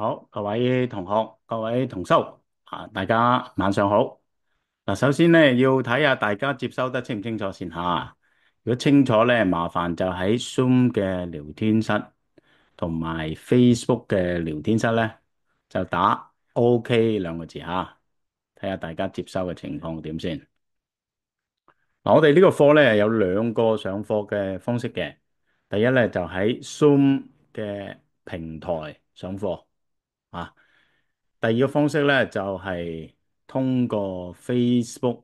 好，各位同學、各位同修大家晚上好。嗱，首先呢，要睇下大家接收得清唔清楚先吓。如果清楚呢，麻煩就喺 Zoom 嘅聊天室同埋 Facebook 嘅聊天室呢，就打 OK 兩個字吓，睇下大家接收嘅情況點先。嗱，我哋呢個課呢，有兩個上課嘅方式嘅。第一呢，就喺 Zoom 嘅平台上課啊。第二個方式咧就係通過 Facebook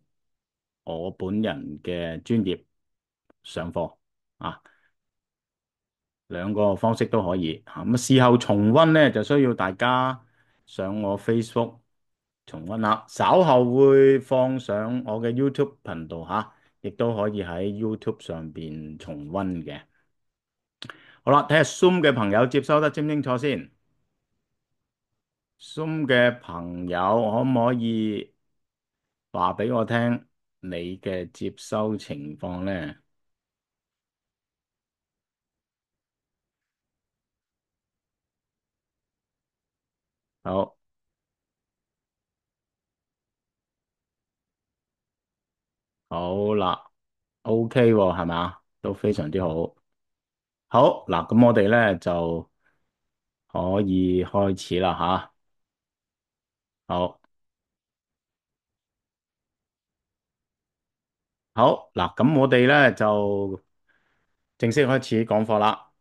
我本人嘅專頁上課啊，兩個方式都可以嚇。咁事後重溫咧就需要大家上我 Facebook 重溫啦。稍後會放上我嘅 YouTube 頻道嚇，亦都可以喺 YouTube 上邊重溫嘅。好啦，睇下 Zoom 嘅朋友接收得清唔清楚先。Zoom 嘅朋友可唔可以話俾我聽你嘅接收情況呢？好，好啦，OK 喎，係嘛？都非常之好。好，嗱，咁我哋咧就可以開始啦吓。好，好，嗱，咁我哋咧就正式開始講課啦。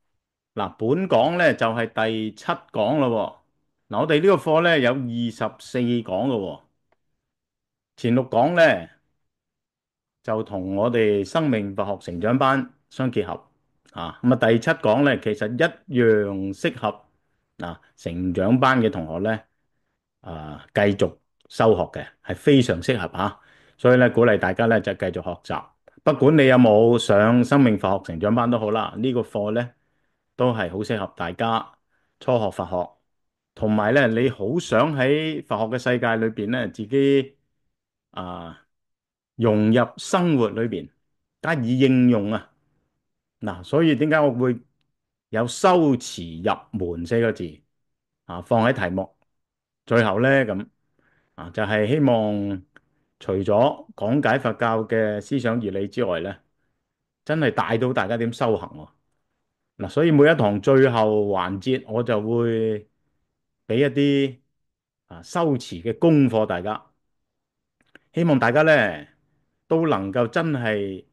嗱，本講咧就係第七講咯喎。嗱，我哋呢個課咧有24講嘅喎。前六講咧，就同我哋生命佛學成長班相結合啊。咁啊，第七講咧，其實一樣適合成長班嘅同學咧繼續修學嘅，係非常適合嚇。所以咧，鼓勵大家咧就繼續學習，不管你有冇上生命佛學成長班都好啦。呢個課咧都係好適合大家初學佛學，同埋咧你好想喺佛學嘅世界裏邊咧自己啊。融入生活裏邊，加以應用啊！嗱，所以點解我會有修持入門四個字放喺題目最後咧咁就係希望除咗講解佛教嘅思想義理之外咧，真係帶到大家點修行喎。嗱，所以每一堂最後環節我就會俾一啲修持嘅功課大家。希望大家咧都能夠真係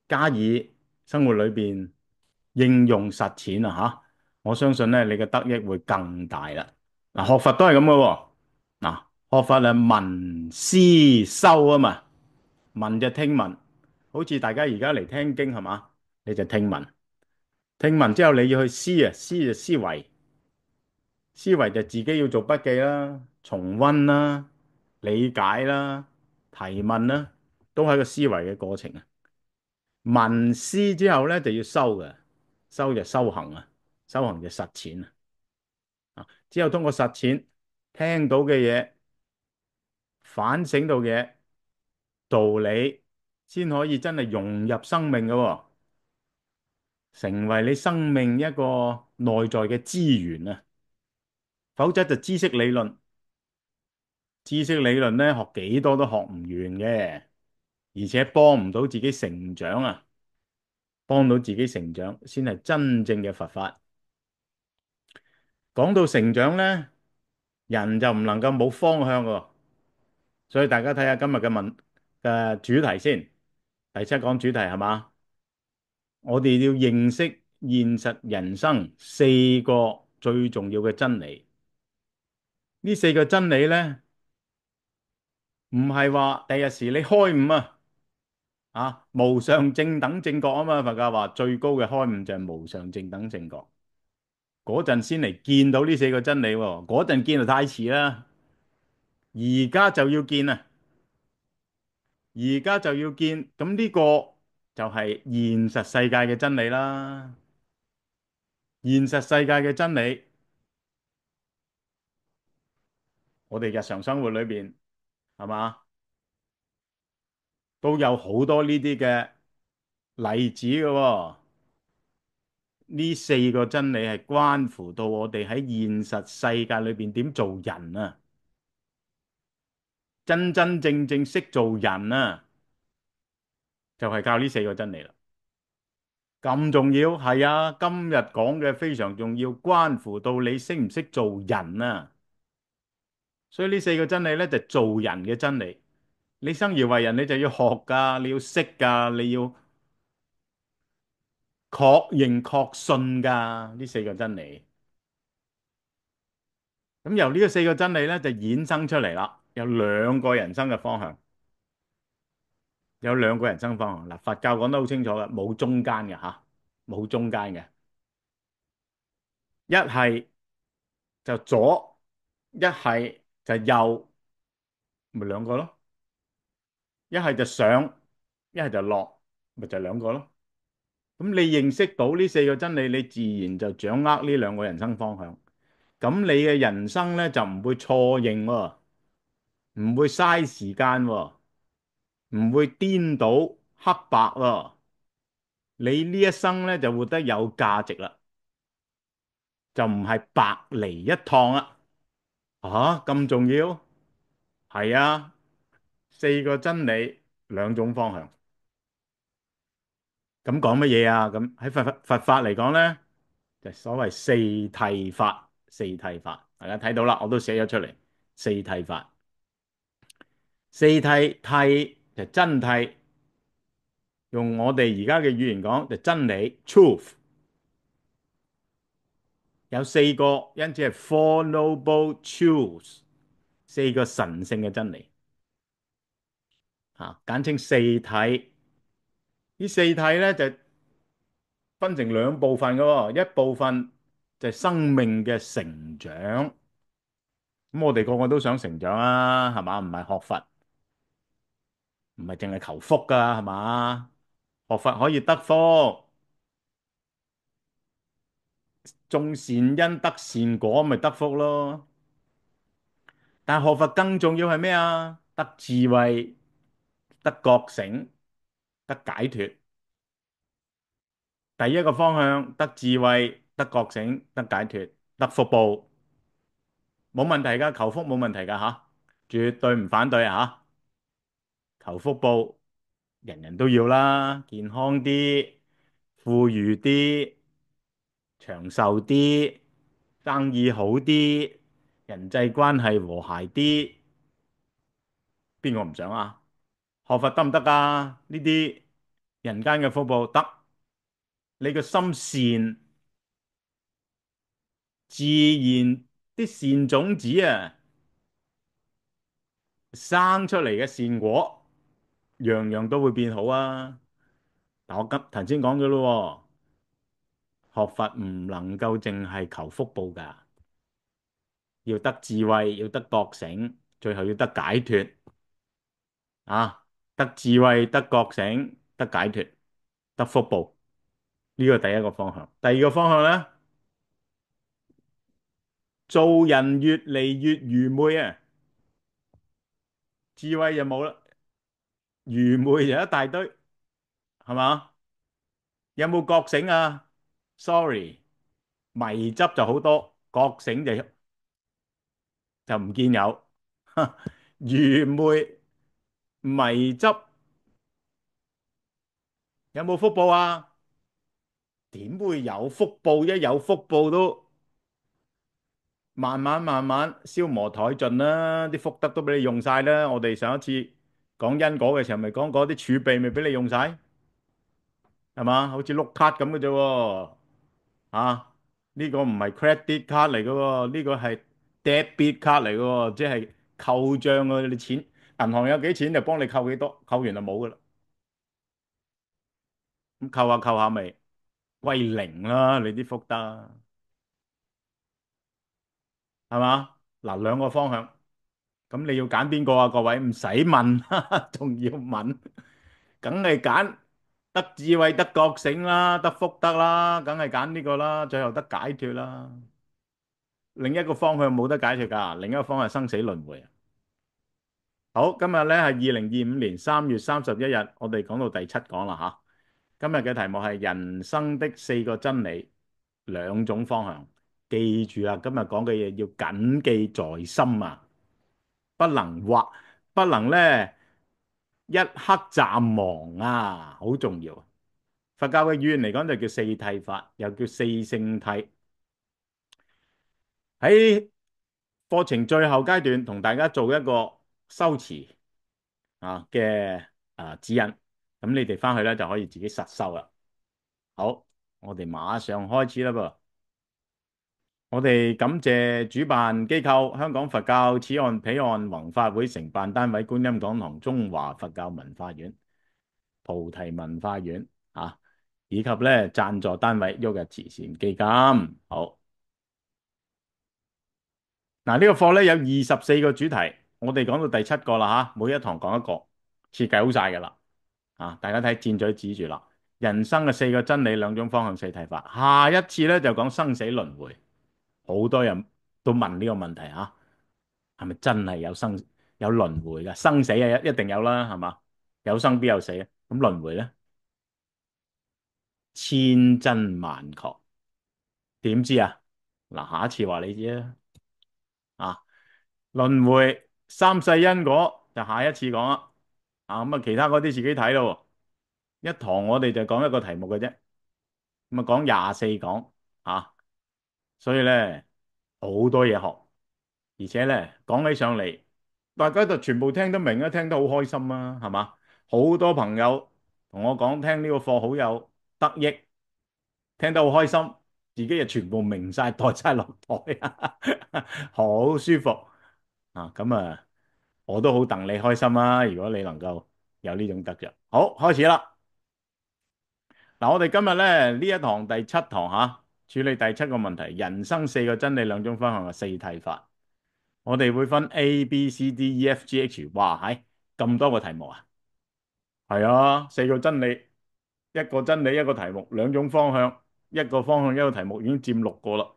加以生活裏邊應用實踐啊！吓，我相信咧你嘅得益會更大啦。嗱，學佛都係咁嘅喎。嗱，學佛係聞思修啊嘛，聞就聽聞，好似大家而家嚟聽經係嘛，你就聽聞，聽聞之後你要去思啊，思就思維，思維就自己要做筆記啦、重溫啦、理解啦、提問啦，都係個思維嘅過程啊。聞思之後咧就要修嘅，修就修行啊，修行就實踐之後通過實踐聽到嘅嘢、反省到嘅嘢、道理，先可以真係融入生命嘅喎，成為你生命一個內在嘅資源啊。否則就知識理論，知識理論咧學幾多都學唔完嘅，而且幫唔到自己成長啊。幫到自己成長先係真正嘅佛法。講到成長咧，人就唔能夠冇方向喎。所以大家睇下今日嘅主題先。第七講主題係嘛？我哋要認識現實人生四個最重要嘅真理。呢四個真理咧，唔係話第日時你開悟無上正等正覺啊嘛。佛教話最高嘅開悟就係無上正等正覺。嗰陣先嚟見到呢四個真理喎，嗰陣見就太遲啦，而家就要見啊，而家就要見，咁呢個就係現實世界嘅真理啦。現實世界嘅真理，我哋日常生活裏邊係嘛，都有好多呢啲嘅例子嘅喎。呢四個真理係關乎到我哋喺現實世界裏邊點做人啊，真真正正識做人啊，就係靠呢四個真理啦。咁重要？係啊，今日講嘅非常重要，關乎到你識唔識做人啊。所以呢四個真理咧就係做人嘅真理。你生而為人，你就要學㗎，你要識㗎，你要確認確信㗎。呢四個真理。咁由呢個四個真理咧就衍生出嚟啦，有兩個人生嘅方向，有兩個人生方向。嗱，佛教講得好清楚嘅，冇中間嘅吓，冇中間嘅，一係就左，一係就右，咪兩個咯。一係就上，一係就落，咪就兩個咯。咁你認識到呢四個真理，你自然就掌握呢兩個人生方向。咁你嘅人生咧就唔會錯認喎，唔會嘥時間喎，唔會顛倒黑白喎。你呢一生咧就活得有價值啦，就唔係白嚟一趟啦。啊，咁重要？係啊，四個真理，兩種方向。咁講乜嘢啊？咁喺佛法嚟講咧，就所謂四諦法。四諦法，大家睇到啦，我都寫咗出嚟。四諦法，四諦諦就真諦，用我哋而家嘅語言講就真理 （truth）。有四個，因此係 Four Noble Truths，四個神聖嘅真理啊，簡稱四諦。呢四諦咧就分成兩部分嘅喎，一部分就係生命嘅成長。咁我哋個個都想成長啊，係嘛？唔係學佛，唔係淨係求福㗎，係嘛？學佛可以得福，種善因得善果，咪得福咯。但係學佛更重要係咩啊？得智慧，得覺醒，得解脫。第一個方向得智慧、得覺醒、得解脫、得福報，冇問題噶，求福冇問題噶吓，絕對唔反對啊吓。求福報，人人都要啦，健康啲、富裕啲、長壽啲、生意好啲、人際關係和諧啲，邊個唔想啊？學佛得唔得啊？呢啲人間嘅福報得，你個心善。自然啲善種子啊，生出嚟嘅善果，樣樣都會變好啊！但我頭先講咗咯喎，學佛唔能夠淨係求福報㗎，要得智慧，要得覺醒，最後要得解脫啊！得智慧，得覺醒，得解脫，得福報，呢個第一個方向。第二個方向咧，做人越嚟越愚昧啊，智慧就冇啦，愚昧就一大堆，係嘛？有冇覺醒啊？Sorry，迷執就好多，覺醒就唔見有。愚昧迷執有冇福報啊？點會有福報？一有福報都慢慢慢慢消磨殆盡啦，啲福德都俾你用晒啦。我哋上一次講因果嘅時候，咪講嗰啲儲備咪俾你用晒，係嘛？好似碌卡咁嘅啫喎。啊！呢個唔係 credit card 嚟嘅喎，呢個係 debit card 嚟嘅喎，即係扣賬啊！你錢銀行有幾錢就幫你扣幾多，扣完就冇噶啦。咁扣下扣下咪歸零啦，你啲福德係嘛？嗱，兩個方向，咁你要揀邊個啊？各位唔使問，仲要問，梗係揀得智慧、得覺醒啦，得福德啦，梗係揀呢個啦，最後得解脫啦。另一個方向冇得解脫㗎，另一個方向係生死輪迴。好，今日咧係2025年3月31日，我哋講到第七講啦吓。今日嘅題目係人生的四個真理。兩種方向。記住啦，今日講嘅嘢要謹記在心啊，不能或不能咧一刻暫忘啊，好重要啊。佛教嘅語言嚟講就叫四諦法，又叫四聖諦。喺課程最後階段，同大家做一個修持嘅指引，咁你哋翻去咧就可以自己實修啦。好，我哋馬上開始啦噃。我哋感謝主辦機構香港佛教此岸彼岸宏法會承辦單位觀音講堂中華佛教文化院、菩提文化院以及咧贊助單位旭日慈善基金。好，嗱，呢個課咧有24個主題，我哋講到第七個啦吓，每一堂講一個，設計好晒噶啦。大家睇箭嘴指住啦，人生嘅四個真理、兩種方向、四諦法。下一次咧就講生死輪迴，好多人都問呢個問題係咪真係有輪迴噶？生死啊一定有啦，係嘛？有生必有死啊，咁輪迴咧千真萬確，點知啊？嗱，下一次話你知啊。啊，輪迴三世因果就下一次講啦。咁啊，其他嗰啲自己睇咯。一堂我哋就講一個題目嘅啫，咁啊講24講所以咧好多嘢學，而且咧講起上嚟，大家就全部聽得明啊，聽得好開心啊，係嘛？好多朋友同我講聽呢個課好有得益，聽得好開心，自己就全部明晒，袋晒落袋，好舒服咁我都好戥你開心啊！如果你能夠有呢種得着，好，開始啦。嗱，我哋今日咧呢一堂第七堂處理第七個問題，人生四個真理兩種方向嘅四諦法。我哋會分 A、B、C、D、E、F、G、H。哇，係咁多個題目啊！係啊，四個真理，一個真理，一個題目，兩種方向，一個方向，一個題目，已經佔6個啦。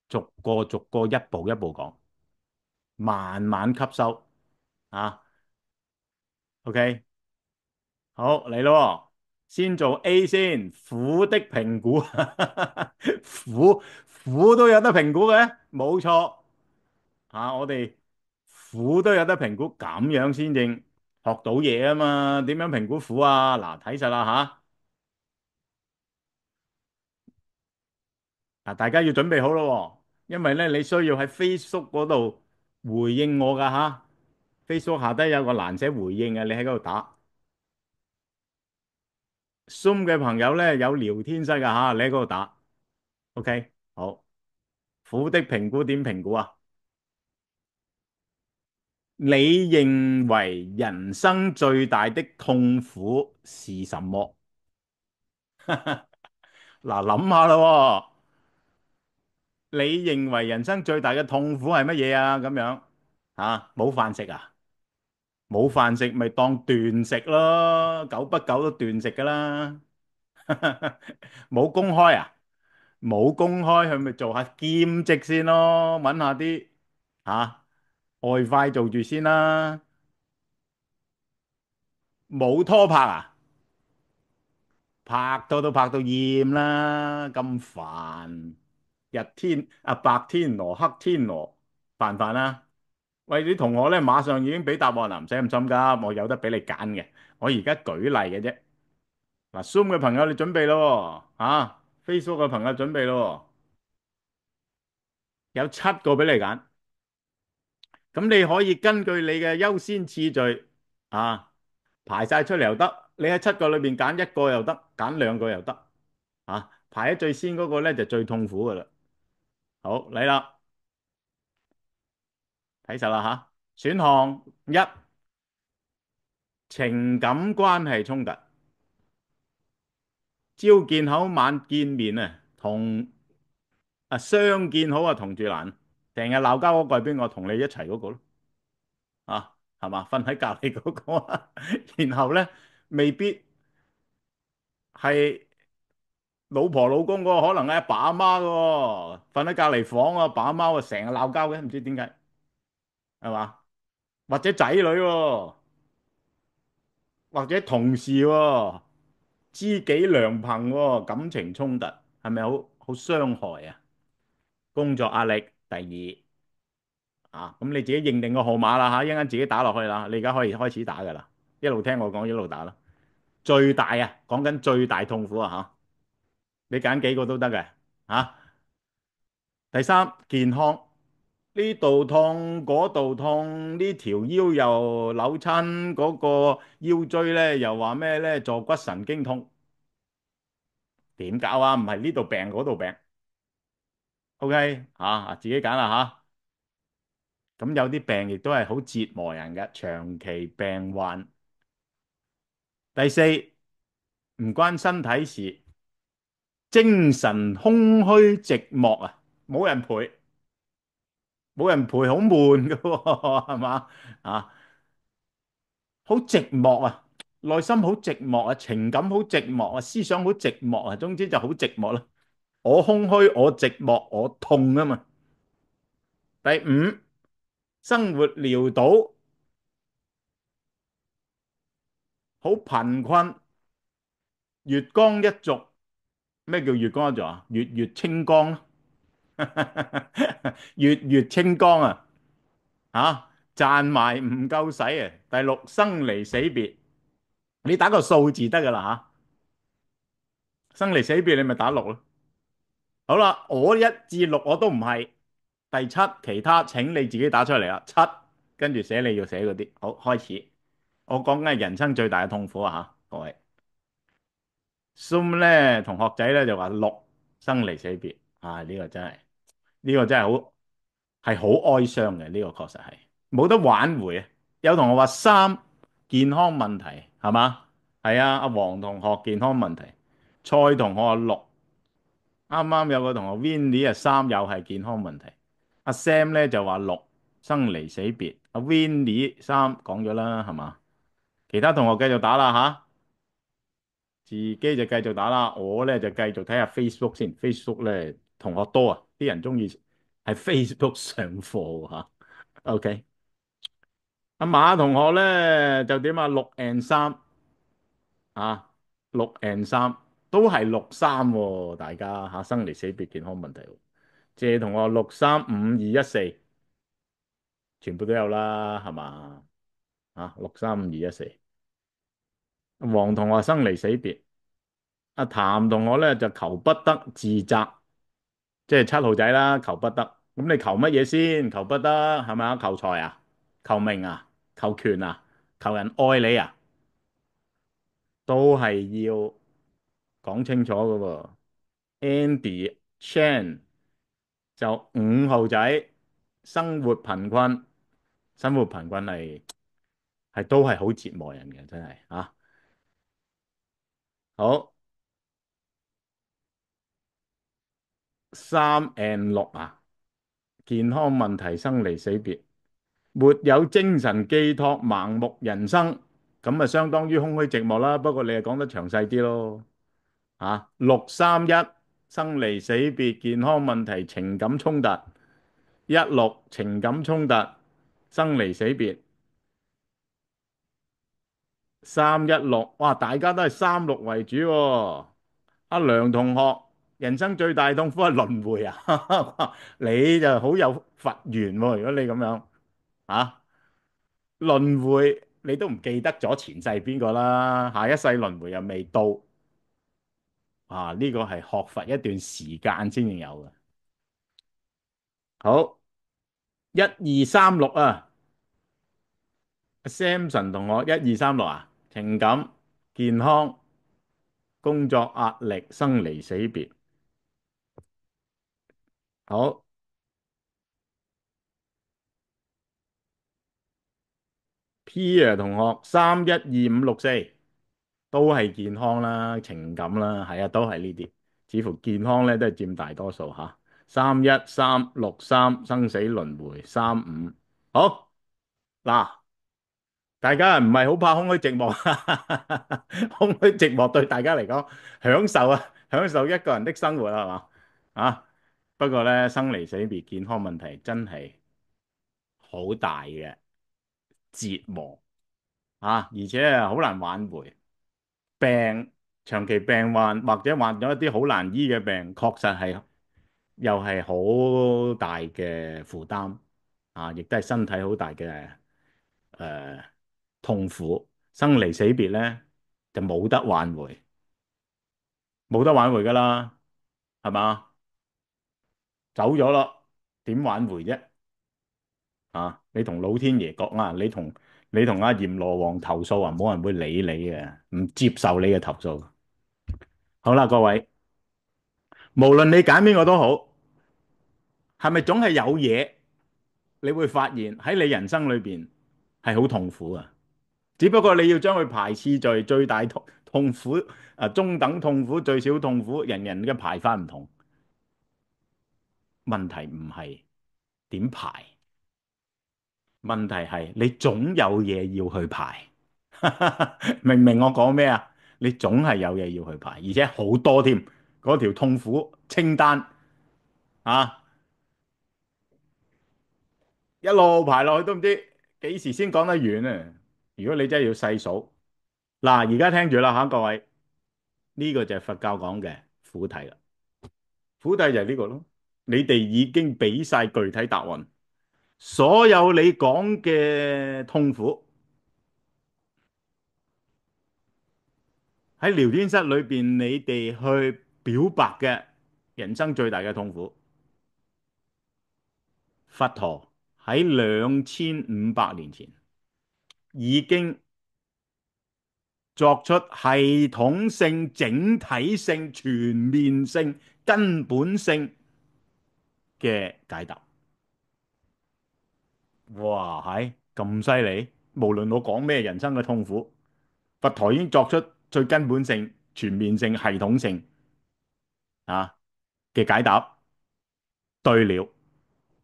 逐個逐個一步一步講，慢慢吸收啊。OK，好嚟咯，先做 A 先，苦的評估，苦苦都有得評估嘅，冇錯我哋苦都有得評估，咁樣先正學到嘢啊嘛。點樣評估苦啊？嗱，睇實啦大家要準備好咯喎，因為咧你需要喺 Facebook 嗰度回應我噶Facebook 下低有個欄寫回應嘅，你喺嗰度打。Zoom 嘅朋友咧有聊天室噶你喺嗰度打。OK，好。苦的評估點評估啊？你認為人生最大的痛苦是什麼？嗱，諗下咯喎，你認為人生最大嘅痛苦係乜嘢啊？咁樣冇飯食啊？冇飯食咪當斷食咯，久不久都斷食噶啦。冇公開啊？冇公開，佢咪做下兼職先咯，搵下啲外快做住先啦。冇拖拍啊？拍拖都拍到厭啦，咁煩。白天鵝黑天鵝，煩唔煩啊？喂，啲同學咧馬上已經俾答案啦，唔使咁心急，我有得俾你揀嘅。我而家舉例嘅啫。嗱，Zoom 嘅朋友你準備咯Facebook 嘅朋友準備咯，有7個俾你揀。咁你可以根據你嘅優先次序排晒出嚟又得，你喺7個裏邊揀一個又得，揀2個又得排喺最先嗰個咧就最痛苦噶啦。好，嚟啦，睇實啦選項一，情感關係衝突，朝見口晚見面同相見好同住難，成日鬧交嗰個係邊個？同你一齊嗰個咯係嘛？瞓喺隔籬嗰個然後咧未必係老婆老公嗰個，可能係阿爸阿媽噶，瞓喺隔籬房阿爸阿媽成日鬧交嘅，唔知點解係嘛？或者仔女或者同事知己良朋感情衝突，係咪好好傷害啊。工作壓力第二啊，咁你自己認定個號碼啦嚇，一陣間自己打落去啦。你而家可以開始打噶啦，一路聽我講一路打啦。最大啊，講緊最大痛苦啊嚇，你揀幾個都得嘅嚇。第三，健康，呢度痛嗰度痛，呢條腰又扭親，嗰個腰椎咧又話咩咧坐骨神經痛，點搞啊？唔係呢度病嗰度病，OK 嚇，自己揀啦嚇。咁有啲病亦都係好折磨人嘅，長期病患。第四，唔關身體事，精神空虛寂寞啊，冇人陪，冇人陪好悶㗎喎，係嘛？啊，好寂寞啊，內心好寂寞啊，情感好寂寞啊，思想好寂寞啊，總之就好寂寞啦。我空虛，我寂寞，我痛啊嘛。第五，生活潦倒，好貧困，月光一族。咩叫月光一族啊？月月清光咯，月月清光啊，吓賺埋唔夠使啊。第六，生離死別，你打個數字得噶啦吓，生離死別你咪打六咯。好啦，我一至六我都唔係。第七，其他請你自己打出嚟啦。七，跟住寫你要寫嗰啲。好，開始。我講緊係人生最大嘅痛苦啊吓，各位。Zoom 咧，同學仔咧就話六，生離死別啊，呢個真係好哀傷嘅，呢個確實係冇得挽回啊。有同學話三，健康問題係嘛？係啊，阿黃同學健康問題，蔡同學話六，啱啱有個同學 Winnie 啊三，又係健康問題。阿 Sam 咧就話六，生離死別。阿 Winnie 三講咗啦，係嘛？其他同學繼續打啦吓，自己就繼續打啦。我咧就繼續睇下 Facebook 先。Facebook 咧同學多啊，啲人中意喺 Facebook 上課吓。OK，阿馬同學咧就點啊？六 and 三啊，六 and 三都係六三喎，大家吓生離死別健康問題喎。謝同學六三五二一四，全部都有啦，係嘛？啊，六三五二一四。黃同學生離死別，阿譚同學咧就求不得自責，即係七號仔啦，求不得。咁你求乜嘢先？求不得係咪啊？求財啊？求名啊？求權啊？求人愛你啊？都係要講清楚噶喎。Andy Chan 就五號仔，生活貧困，生活貧困係都係好折磨人嘅，真係啊。好，三 and 六啊，健康問題，生離死別，沒有精神寄託，盲目人生，咁啊相當於空虛寂寞啦。不過你係講得詳細啲咯。啊，六三一，生離死別，健康問題，情感衝突，一六情感衝突，生離死別，三一六，哇，大家都係三六為主喎。阿梁同學，人生最大痛苦係輪迴啊！你就好有佛緣喎，如果你咁樣啊，輪迴你都唔記得咗前世邊個啦，下一世輪迴又未到啊！呢個係學佛一段時間先至有嘅。好，一二三六啊，Samson 同學一二三六啊，情感、健康、工作壓力、生離死別。好，P 啊同學三一二五六四都係健康啦、情感啦，係啊，都係呢啲，似乎健康咧都係佔大多數吓。三一三六三生死輪迴三五，好嗱。大家唔係好怕空虛寂寞，空虛寂寞對大家嚟講，享受啊，享受一個人的生活係嘛啊？不過咧，生離死別健康問題真係好大嘅折磨啊，而且好難挽回。病長期病患或者患咗一啲好難醫嘅病，確實係又係好大嘅負擔啊，亦都係身體好大嘅誒痛苦。生離死別咧就冇得挽回，冇得挽回噶啦，係嘛？走咗咯，點挽回啫？啊！你同老天爺講啊，你同阿閻羅王投訴啊，冇人會理你嘅，唔接受你嘅投訴。好啦，各位，無論你揀邊個都好，係咪總係有嘢你會發現喺你人生裏邊係好痛苦啊？只不過你要將佢排次序，最大痛苦啊，中等痛苦，最少痛苦，人人嘅排法唔同。問題唔係點排，問題係你總有嘢要去排。明唔明我講咩啊？你總係有嘢要去排，而且好多添。嗰條痛苦清單啊，一路排落去都唔知幾時先講得完啊！如果你真係要細數，嗱，而家聽住啦吓，各位，呢個就係佛教講嘅苦諦啦。苦諦就係呢個咯。你哋已經俾晒具體答案，所有你講嘅痛苦喺聊天室裏邊，你哋去表白嘅人生最大嘅痛苦。佛陀喺2500年前已經作出系統性、整體性、全面性、根本性嘅解答。哇，係咁犀利！無論我講咩人生嘅痛苦，佛陀已經作出最根本性、全面性、系統性啊嘅解答。對了，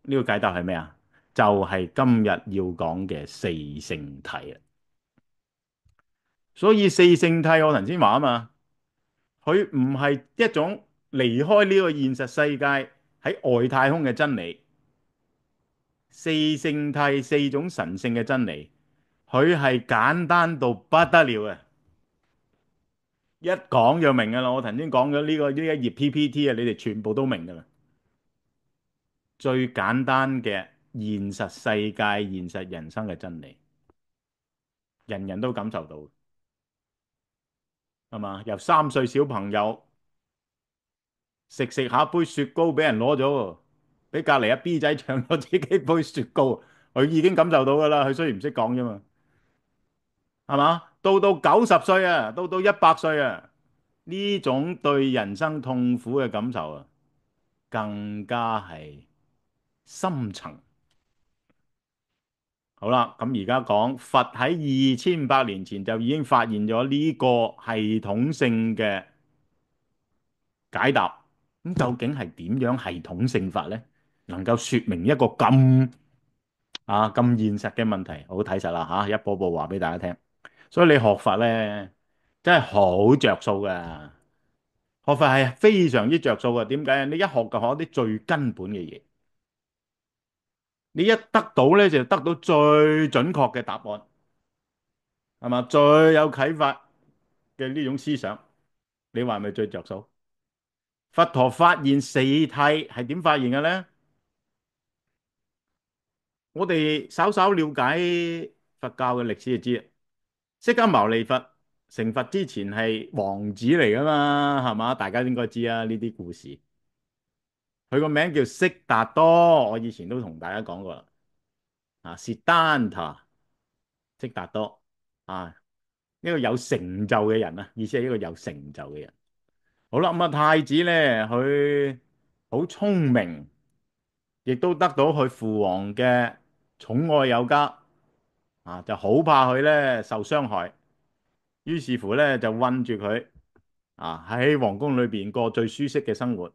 呢個解答係咩啊？就係今日要講嘅四聖諦啊！所以四聖諦我頭先話啊嘛，佢唔係一種離開呢個現實世界喺外太空嘅真理。四聖諦四種神聖嘅真理，佢係簡單到不得了嘅，一講就明噶啦。我頭先講咗呢一頁 PPT 啊，你哋全部都明噶啦。最簡單嘅現實世界、現實人生嘅真理，人人都感受到，係嘛？由3歲小朋友食食下杯雪糕俾人攞咗喎，俾隔離阿 B 仔搶咗自己杯雪糕，佢已經感受到噶啦。佢雖然唔識講啫嘛，係嘛？到90歲啊，到100歲啊，呢種對人生痛苦嘅感受啊，更加係深層。好啦，咁而家講佛喺2800年前就已經發現咗呢個系統性嘅解答。咁究竟係點樣系統性法呢？能夠說明一個咁現實嘅問題，好睇實啦吓，一步步話俾大家聽。所以你學佛呢，真係好着數噶，學佛係非常之着數噶。點解？你一學就學啲最根本嘅嘢，你一得到呢，就得到最準確嘅答案，係嘛？最有啟發嘅呢種思想，你話係咪最着數？佛陀發現四諦係點發現嘅呢？我哋稍稍了解佛教嘅歷史就知啦。釋迦牟尼佛成佛之前係王子嚟噶嘛，係嘛？大家應該知啊，呢啲故事。佢個名叫悉達多，我以前都同大家講過啦。啊，是丹塔悉達多啊，一個有成就嘅人啊，意思係一個有成就嘅人。好啦，咁啊太子咧，佢好聰明，亦都得到佢父王嘅寵愛有加啊，就好怕佢咧受傷害，於是乎咧就韞住佢啊喺皇宮裏邊過最舒適嘅生活。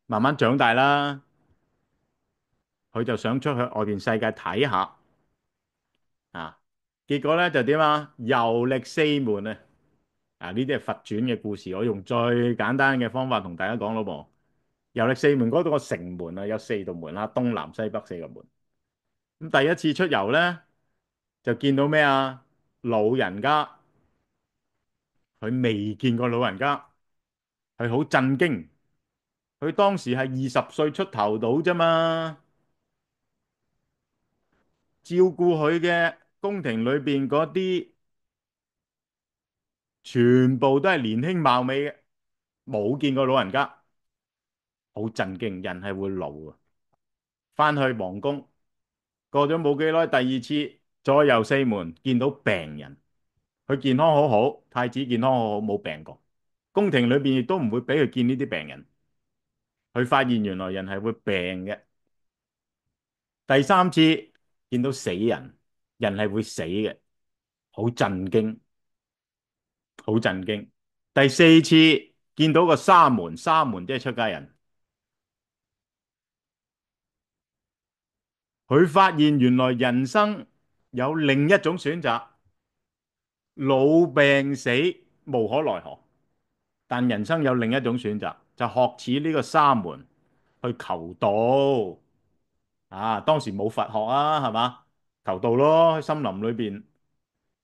慢慢長大啦，佢就想出去外邊世界睇下啊，結果咧就點啊？遊歷四門啊！啊，呢啲係佛傳嘅故事，我用最簡單嘅方法同大家講咯噃。遊歷四門嗰度個城門啊，有4道門啦，東南西北4個門。咁第一次出遊咧，就見到咩啊？老人家佢未見過老人家，佢好震驚。佢當時係20歲出頭到啫嘛，照顧佢嘅宮廷裏邊嗰啲全部都係年輕貌美嘅，冇見過老人家，好震驚。人係會老啊。翻去皇宮，過咗冇幾耐，第二次再遊四門，見到病人，佢健康好好，太子健康好好，冇病過。宮廷裏邊亦都唔會俾佢見呢啲病人。佢發現原來人係會病嘅。第三次見到死人，人係會死嘅，好震驚，好震驚。第四次見到個沙門，沙門即係出家人，佢發現原來人生有另一種選擇，老病死無可奈何，但人生有另一種選擇，就學似呢個沙門去求道。啊，當時冇佛學啊，係嘛？求道咯，喺森林裏邊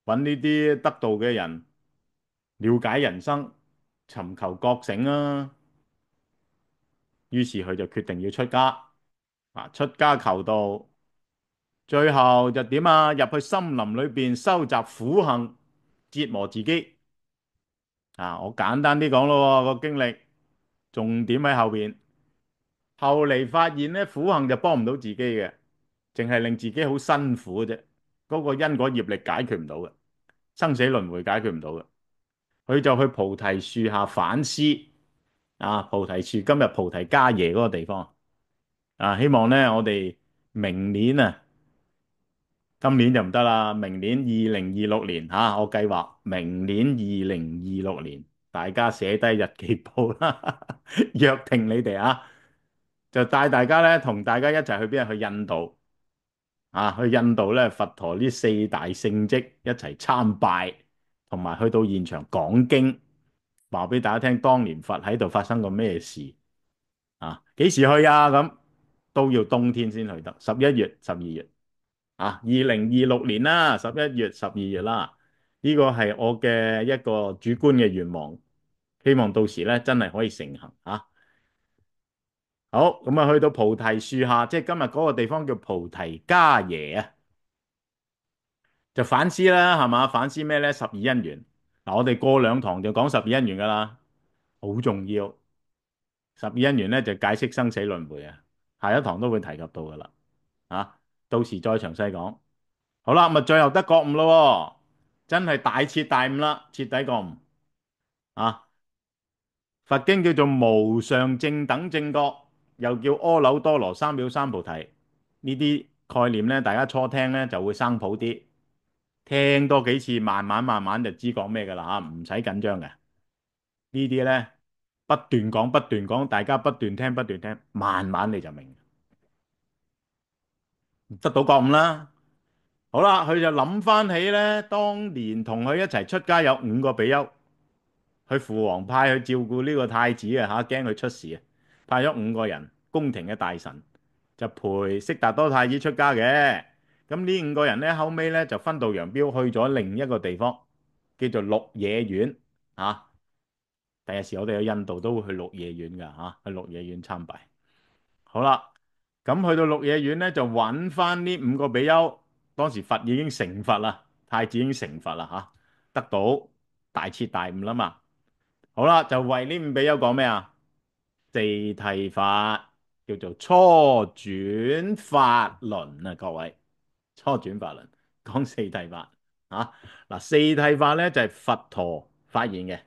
揾呢啲得道嘅人，了解人生，尋求覺醒啊。於是佢就決定要出家，啊，出家求道，最後就點啊？入去森林裏邊收集苦行，折磨自己。啊，我簡單啲講咯，個經歷，重點喺後邊。後嚟發現咧，苦行就幫唔到自己嘅，淨係令自己好辛苦嘅啫。嗰個因果業力解決唔到嘅，生死輪迴解決唔到嘅。佢就去菩提樹下反思。啊，菩提樹今日菩提伽耶嗰個地方。啊，希望咧我哋明年啊，今年就唔得啦，明年2026年吓，我計劃明年2026年，大家寫低日記簿啦，約定你哋啊，就帶大家咧同大家一齊去邊啊？去印度。啊，去印度咧，佛陀呢四大聖蹟一齊參拜，同埋去到現場講經，話俾大家聽當年佛喺度發生過咩事。啊，幾時去啊？咁都要冬天先去得，11月、12月。啊，2026年啦，11月、12月啦，呢個係我嘅一個主觀嘅願望，希望到時咧真係可以成行啊！好，咁啊去到菩提樹下，即係今日嗰個地方叫菩提伽耶啊。就反思啦，係嘛？反思咩咧？十二因緣。嗱，我哋過2堂就講十二因緣噶啦，好重要。十二因緣咧就解釋生死輪迴啊，下一堂都會提及到噶啦。啊，到時再詳細講。好啦，咪最後得覺悟咯，真係大徹大悟啦，徹底覺悟啊！佛經叫做無上正等正覺，又叫阿耨多羅三藐三菩提。呢啲概念咧，大家初聽咧就會生普啲。聽多幾次，慢慢慢慢就知講咩噶啦吓，唔使緊張嘅。呢啲咧不斷講不斷講，大家不斷聽不斷聽，慢慢你就明，得到覺悟啦。好啦，佢就諗翻起咧，當年同佢一齊出家有5個比丘，佢父王派去照顧呢個太子啊吓，驚佢出事啊，派咗5個人，宮廷嘅大臣就陪悉達多太子出家嘅。咁呢5個人咧，後尾咧就分道揚鑣去咗另一個地方，叫做鹿野苑啊。第日時我哋去印度都會去鹿野苑噶吓，去鹿野苑參拜。好啦，咁去到鹿野苑咧，就揾翻呢5個比丘。當時佛已經成佛啦，太子已經成佛啦吓，得到大徹大悟啦嘛。好啦，就為呢5比丘講咩啊？四諦法，叫做初轉法輪啊，各位，初轉法輪講四諦法啊。嗱，四諦法咧就係佛陀發現嘅。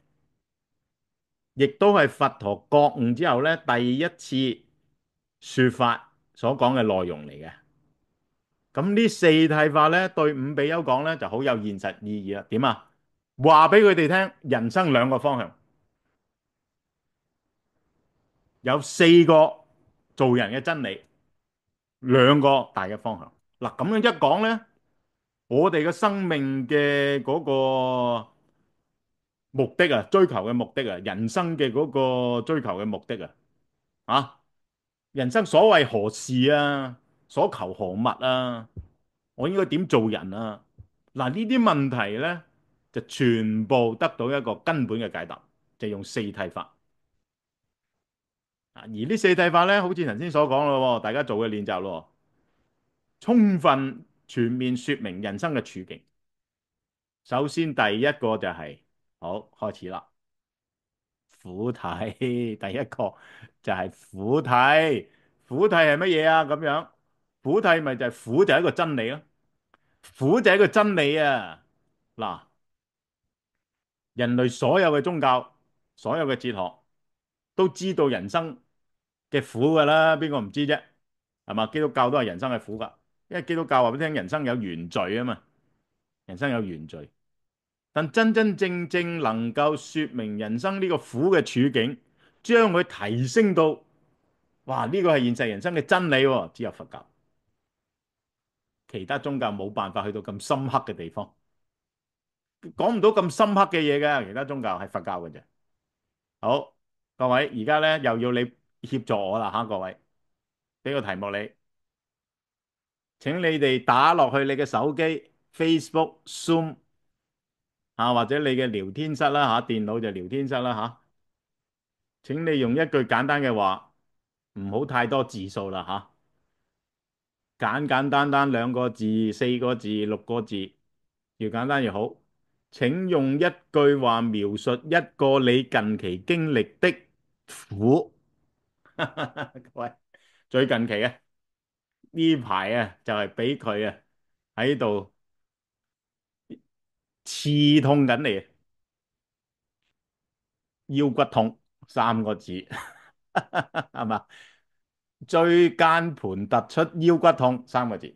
亦都係佛陀覺悟之後咧，第一次說法所講嘅內容嚟嘅。咁呢四諦法咧，對5比丘講咧就好有現實意義啦。點啊？話俾佢哋聽，人生兩個方向，有4個做人嘅真理，2個大嘅方向。嗱，咁樣一講咧，我哋嘅生命嘅嗰個目的啊，追求嘅目的啊，人生嘅嗰個追求嘅目的啊，啊！人生所謂何事啊？所求何物啊？我應該點做人啊？嗱，呢啲問題咧，就全部得到一個根本嘅解答，就用四諦法。而呢四諦法咧，好似頭先所講咯，大家做嘅練習咯，充分全面說明人生嘅處境。首先第一個就係、好，開始啦，苦諦。第一個就係苦諦。苦諦係乜嘢啊？咁樣苦諦咪就係苦就係一個真理咯。苦就係一個真理啊！嗱，人類所有嘅宗教、所有嘅哲學都知道人生嘅苦噶啦，邊個唔知啫？係嘛？基督教都係人生係苦噶，因為基督教話俾你聽，人生有原罪啊嘛，人生有原罪。但真真正正能夠說明人生呢個苦嘅處境，將佢提升到，哇！呢個係現實人生嘅真理喎，只有佛教，其他宗教冇辦法去到咁深刻嘅地方，講唔到咁深刻嘅嘢嘅，其他宗教係佛教嘅啫。好，各位，而家咧又要你協助我啦吓，各位，俾個題目你，請你哋打落去你嘅手機、Facebook、Zoom 啊，或者你嘅聊天室啦吓，電腦就聊天室啦吓，請你用一句簡單嘅話，唔好太多字數啦吓，簡簡單單兩個字、四個字、六個字，越簡單越好。請用一句話描述一個你近期經歷的苦。各位，最近期啊，呢排啊就係俾佢啊喺度刺痛緊你，腰骨痛三個字，係嘛？椎間盤突出腰骨痛三個字，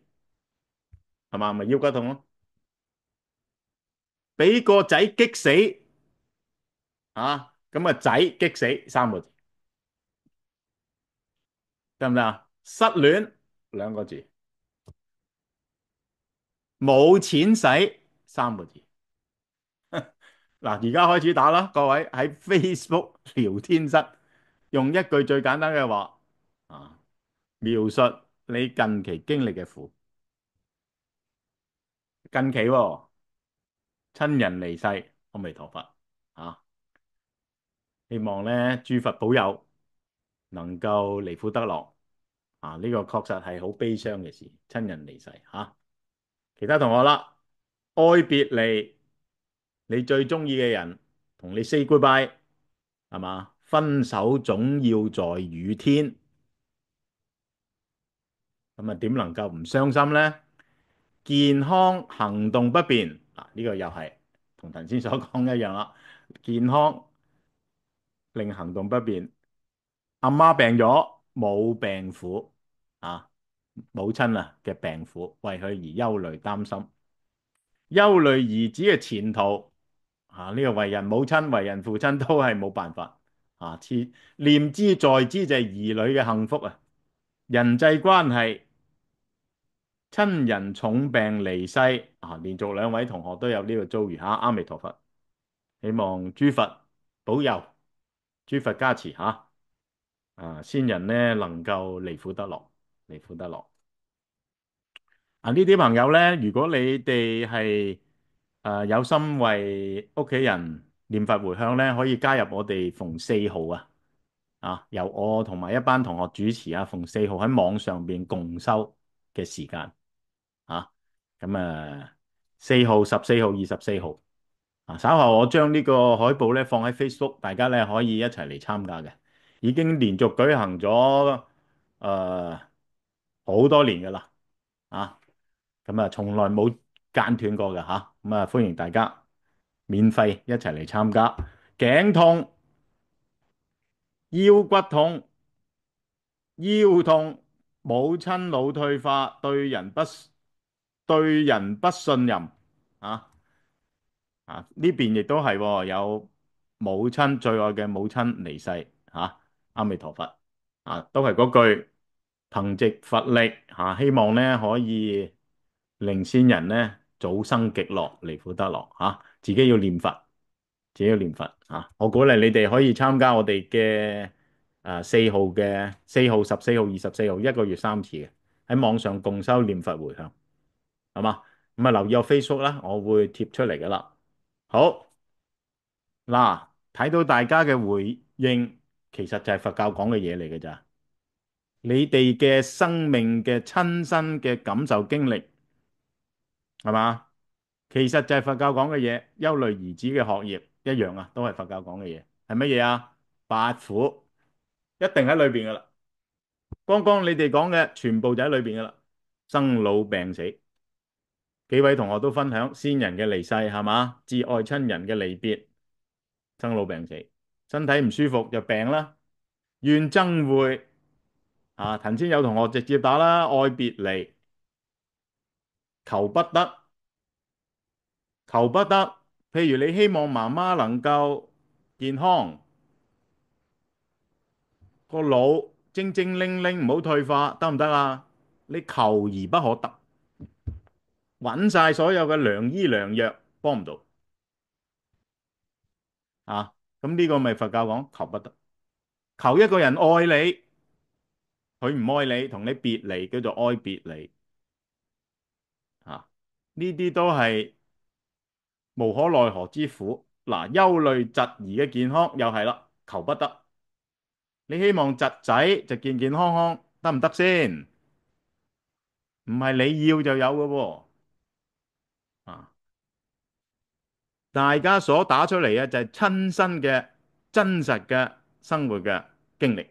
係嘛？咪腰骨痛咯。俾個仔激死啊！咁啊仔激死三個字，得唔得啊？失戀兩個字，冇錢使三個字。嗱，而家開始打啦，各位喺 Facebook 聊天室用一句最簡單嘅話啊，描述你近期經歷嘅苦。近期喎，親人離世，阿彌陀佛啊！希望咧諸佛保佑，能夠離苦得樂啊！呢個確實係好悲傷嘅事，親人離世嚇。其他同學啦，愛別離，你最中意嘅人同你 say goodbye 係嘛？分手總要在雨天，咁啊點能夠唔傷心呢？健康行動不便啊，呢個又係同頭先所講一樣啦。健康令行動不便，阿媽病咗冇病苦啊，母親啊嘅病苦為佢而憂慮擔心，憂慮兒子嘅前途啊，呢個為人母親為人父親都係冇辦法啊，念之在之就係兒女嘅幸福啊，人際關係。親人重病離世啊，連續兩位同學都有呢個遭遇吓，阿彌陀佛，希望諸佛保佑，諸佛加持吓，先人呢能夠離苦得樂，離苦得樂。啊，呢啲朋友呢，如果你哋係有心為屋企人念佛回向呢，可以加入我哋逢四號由我同埋一班同學主持逢四號喺網上邊共修嘅時間。啊，咁4號、14號、24號稍後我將呢個海報咧放喺 Facebook，大家咧可以一齊嚟參加嘅。已經連續舉行咗好多年噶啦，咁從來冇間斷過嘅吓，咁歡迎大家免費一齊嚟參加。頸痛、腰骨痛、腰痛、母親腦退化、對人不信任啊！呢邊亦都係喎，有母親最愛嘅母親離世阿彌陀佛都係嗰句，憑藉佛力希望咧可以令先人咧早生極樂，離苦得樂自己要念佛，自己要念佛我鼓勵你哋可以參加我哋嘅4號、14號、24號一個月3次嘅喺網上共修念佛回向，係嘛？咁留意我 Facebook 啦，我會貼出嚟噶啦。好，嗱，睇到大家嘅回應，其實就係佛教講嘅嘢嚟嘅咋。你哋嘅生命嘅親身嘅感受經歷，係嘛？其實就係佛教講嘅嘢，憂慮兒子嘅學業一樣啊，都係佛教講嘅嘢。係乜嘢啊？八苦一定喺裏邊噶啦。剛剛你哋講嘅全部就喺裏邊噶啦。生老病死，幾位同學都分享先人嘅離世，係嘛？至愛親人嘅離別，生老病死，身體唔舒服就病啦。怨憎會啊，頭先有同學直接打啦，愛別離，求不得，求不得。譬如你希望媽媽能夠健康，個腦精精靈靈，唔好退化，得唔得啊？你求而不可得，揾晒所有嘅良醫良藥，幫唔到啊！咁呢個咪佛教講求不得，求一個人愛你，佢唔愛你，同你別離，叫做愛別離啊！呢啲都係無可奈何之苦。嗱，憂慮疾兒嘅健康又係啦，求不得。你希望侄仔就健健康康，得唔得先？唔係你要就有嘅喎。啊，大家所打出嚟嘅就係親身嘅真實嘅生活嘅經歷。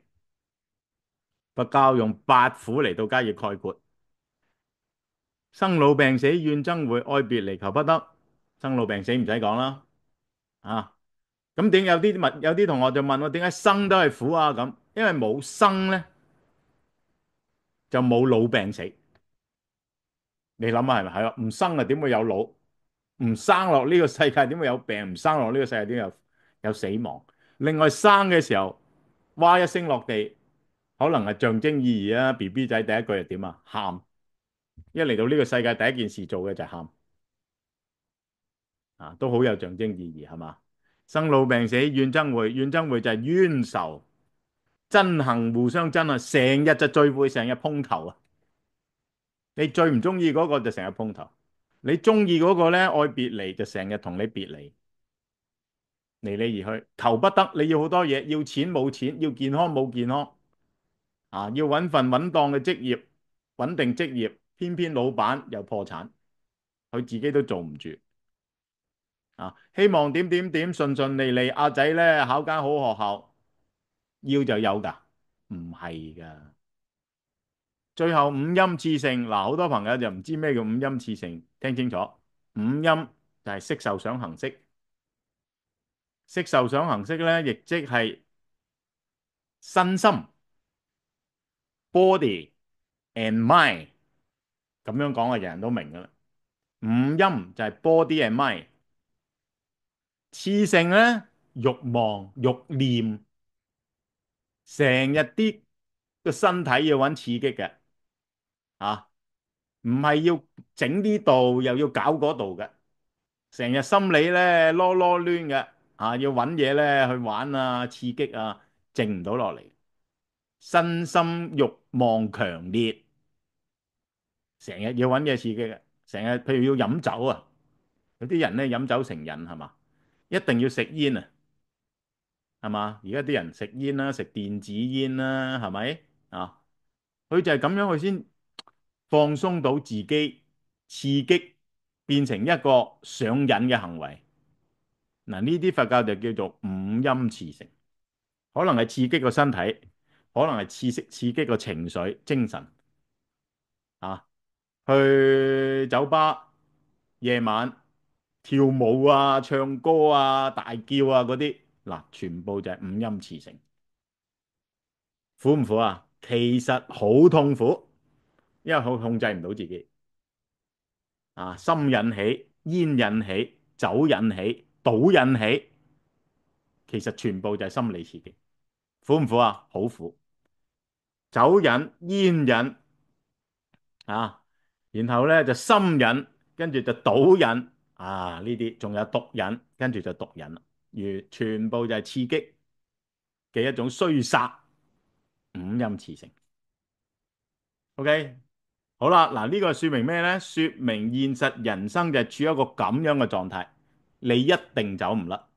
佛教用八苦嚟到加以概括：生老病死、怨憎會、愛別離、求不得。生老病死唔使講啦。啊，咁點有啲同學就問我點解生都係苦啊？咁因為冇生咧就冇老病死。你諗下係咪？係啊，唔生啊點會有老？唔生落呢個世界點會有病？唔生落呢個世界點有死亡？另外生嘅時候，哇一聲落地，可能係象徵意義啊！BB 仔第一句係點啊？喊！一嚟到呢個世界，第一件事做嘅就係喊啊，都好有象徵意義係嘛？生老病死怨憎會，怨憎會就係冤仇，憎恨互相憎啊，成日就聚會，成日碰頭啊！你最唔中意嗰個就成日碰頭，你中意嗰個咧愛別離就成日同你別離。離你而去，求不得。你要好多嘢，要錢冇錢，要健康冇健康，啊，要揾份穩當嘅職業，穩定職業，偏偏老闆又破產，佢自己都做唔住，啊，希望點點點順順利利，阿仔咧考間好學校，要就有㗎，唔係㗎。最後五陰熾盛，嗱，好多朋友就唔知咩叫五陰熾盛，聽清楚，五陰就係色受想行識，色受想行識咧，亦即係身心。body and mind 咁樣講啊，人人都明噶啦。五陰就係 body and mind，熾盛咧慾望慾念，成日啲個身體要揾刺激嘅啊，唔係要整呢度又要搞嗰度嘅，成日心理咧囉囉攣嘅啊，要揾嘢咧去玩啊，刺激啊，靜唔到落嚟，身心慾望強烈。成日要揾嘢刺激嘅，成日譬如要飲酒啊，有啲人咧飲酒成癮係嘛，一定要食煙啊，係嘛？而家啲人食煙啦，食電子煙啦，係咪啊？佢就係咁樣，佢先放鬆到自己，刺激變成一個上癮嘅行為。嗱，呢啲佛教就叫做五陰熾盛，可能係刺激個身體，可能係刺激個情緒、精神啊。去酒吧夜晚跳舞啊、唱歌啊、大叫啊嗰啲，嗱，全部就係五陰熾盛，苦唔苦啊？其實好痛苦，因為佢控制唔到自己啊，心引起、煙引起、酒引起、賭引起，其實全部就係心理刺激，苦唔苦啊？好苦，酒癮、煙癮啊，然後咧就心癮，跟住就賭癮啊，呢啲仲有毒癮，跟住就毒癮啦，全部就係刺激嘅一種衰殺，五陰熾盛。OK，好啦，嗱，呢個說明咩咧？說明現實人生就係處於一個咁樣嘅狀態，你一定走唔甩，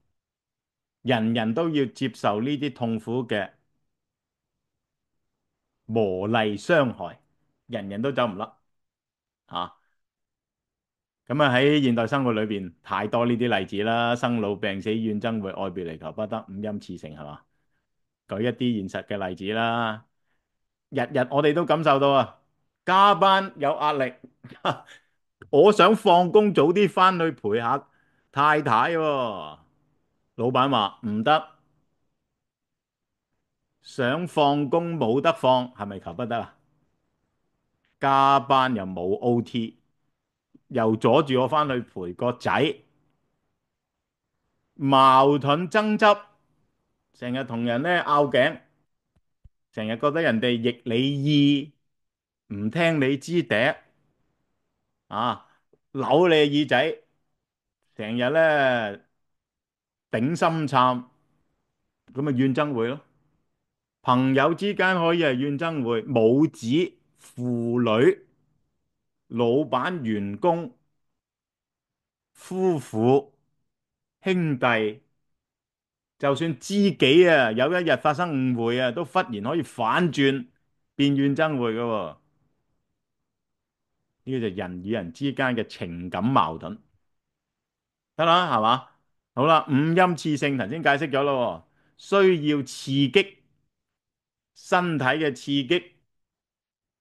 人人都要接受呢啲痛苦嘅磨礪傷害，人人都走唔甩啊！咁啊喺現代生活裏邊太多呢啲例子啦，生老病死、怨憎會、愛別離、求不得、五陰熾盛係嘛？舉一啲現實嘅例子啦，日日我哋都感受到啊，加班有壓力，我想放工早啲翻去陪下太太喎，老闆話唔得，想放工冇得放，係咪求不得啊？加班又冇 OT，又阻住我翻去陪個仔，矛盾爭執，成日同人咧拗頸，成日覺得人哋逆你意，唔聽你支笛啊，扭你耳仔，成日咧頂心杉，咁咪怨憎會咯。朋友之間可以係怨憎會，母子、父女、老闆、員工、夫婦、兄弟，就算知己啊，有一日發生誤會啊，都忽然可以反轉變怨憎會噶喎。呢個就係人與人之間嘅情感矛盾，得啦，係嘛？好啦，五陰熾盛，頭先解釋咗咯，需要刺激，身體嘅刺激、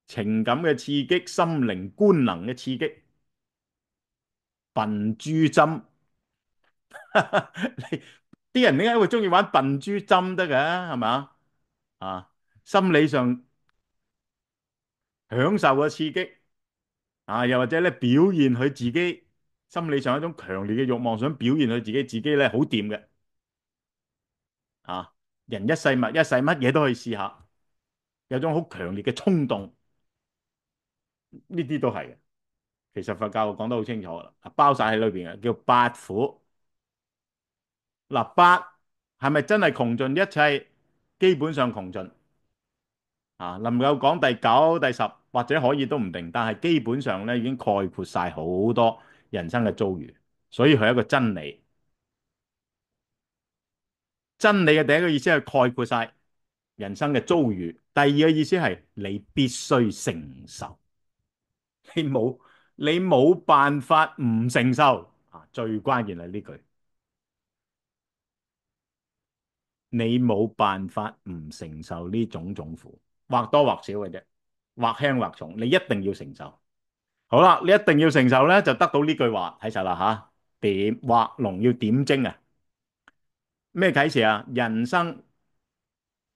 情感嘅刺激、心靈官能嘅刺激，笨豬針，你啲人點解會中意玩笨豬針得㗎？係咪？啊，心理上享受個刺激啊，又或者咧表現佢自己心理上一種強烈嘅慾望，想表現佢自己咧好掂嘅啊！人一世物一世，乜嘢都可以試下，有種好強烈嘅衝動，呢啲都係嘅。其實佛教講得好清楚啦，包晒喺裏邊嘅，叫八苦。嗱，八係咪真係窮盡一切？基本上窮盡啊，能夠講第九、第十或者可以都唔定，但係基本上咧已經概括晒好多人生嘅遭遇，所以佢係一個真理。真理嘅第一個意思係概括晒人生嘅遭遇，第二個意思係你必須承受，你冇你冇辦法唔承受啊！最關鍵係呢句，你冇辦法唔承受呢種種苦，或多或少嘅啫，或輕或重，你一定要承受。好啦，你一定要承受咧，就得到呢句話睇實啦吓。點畫龍要點睛啊？咩啟示啊？人生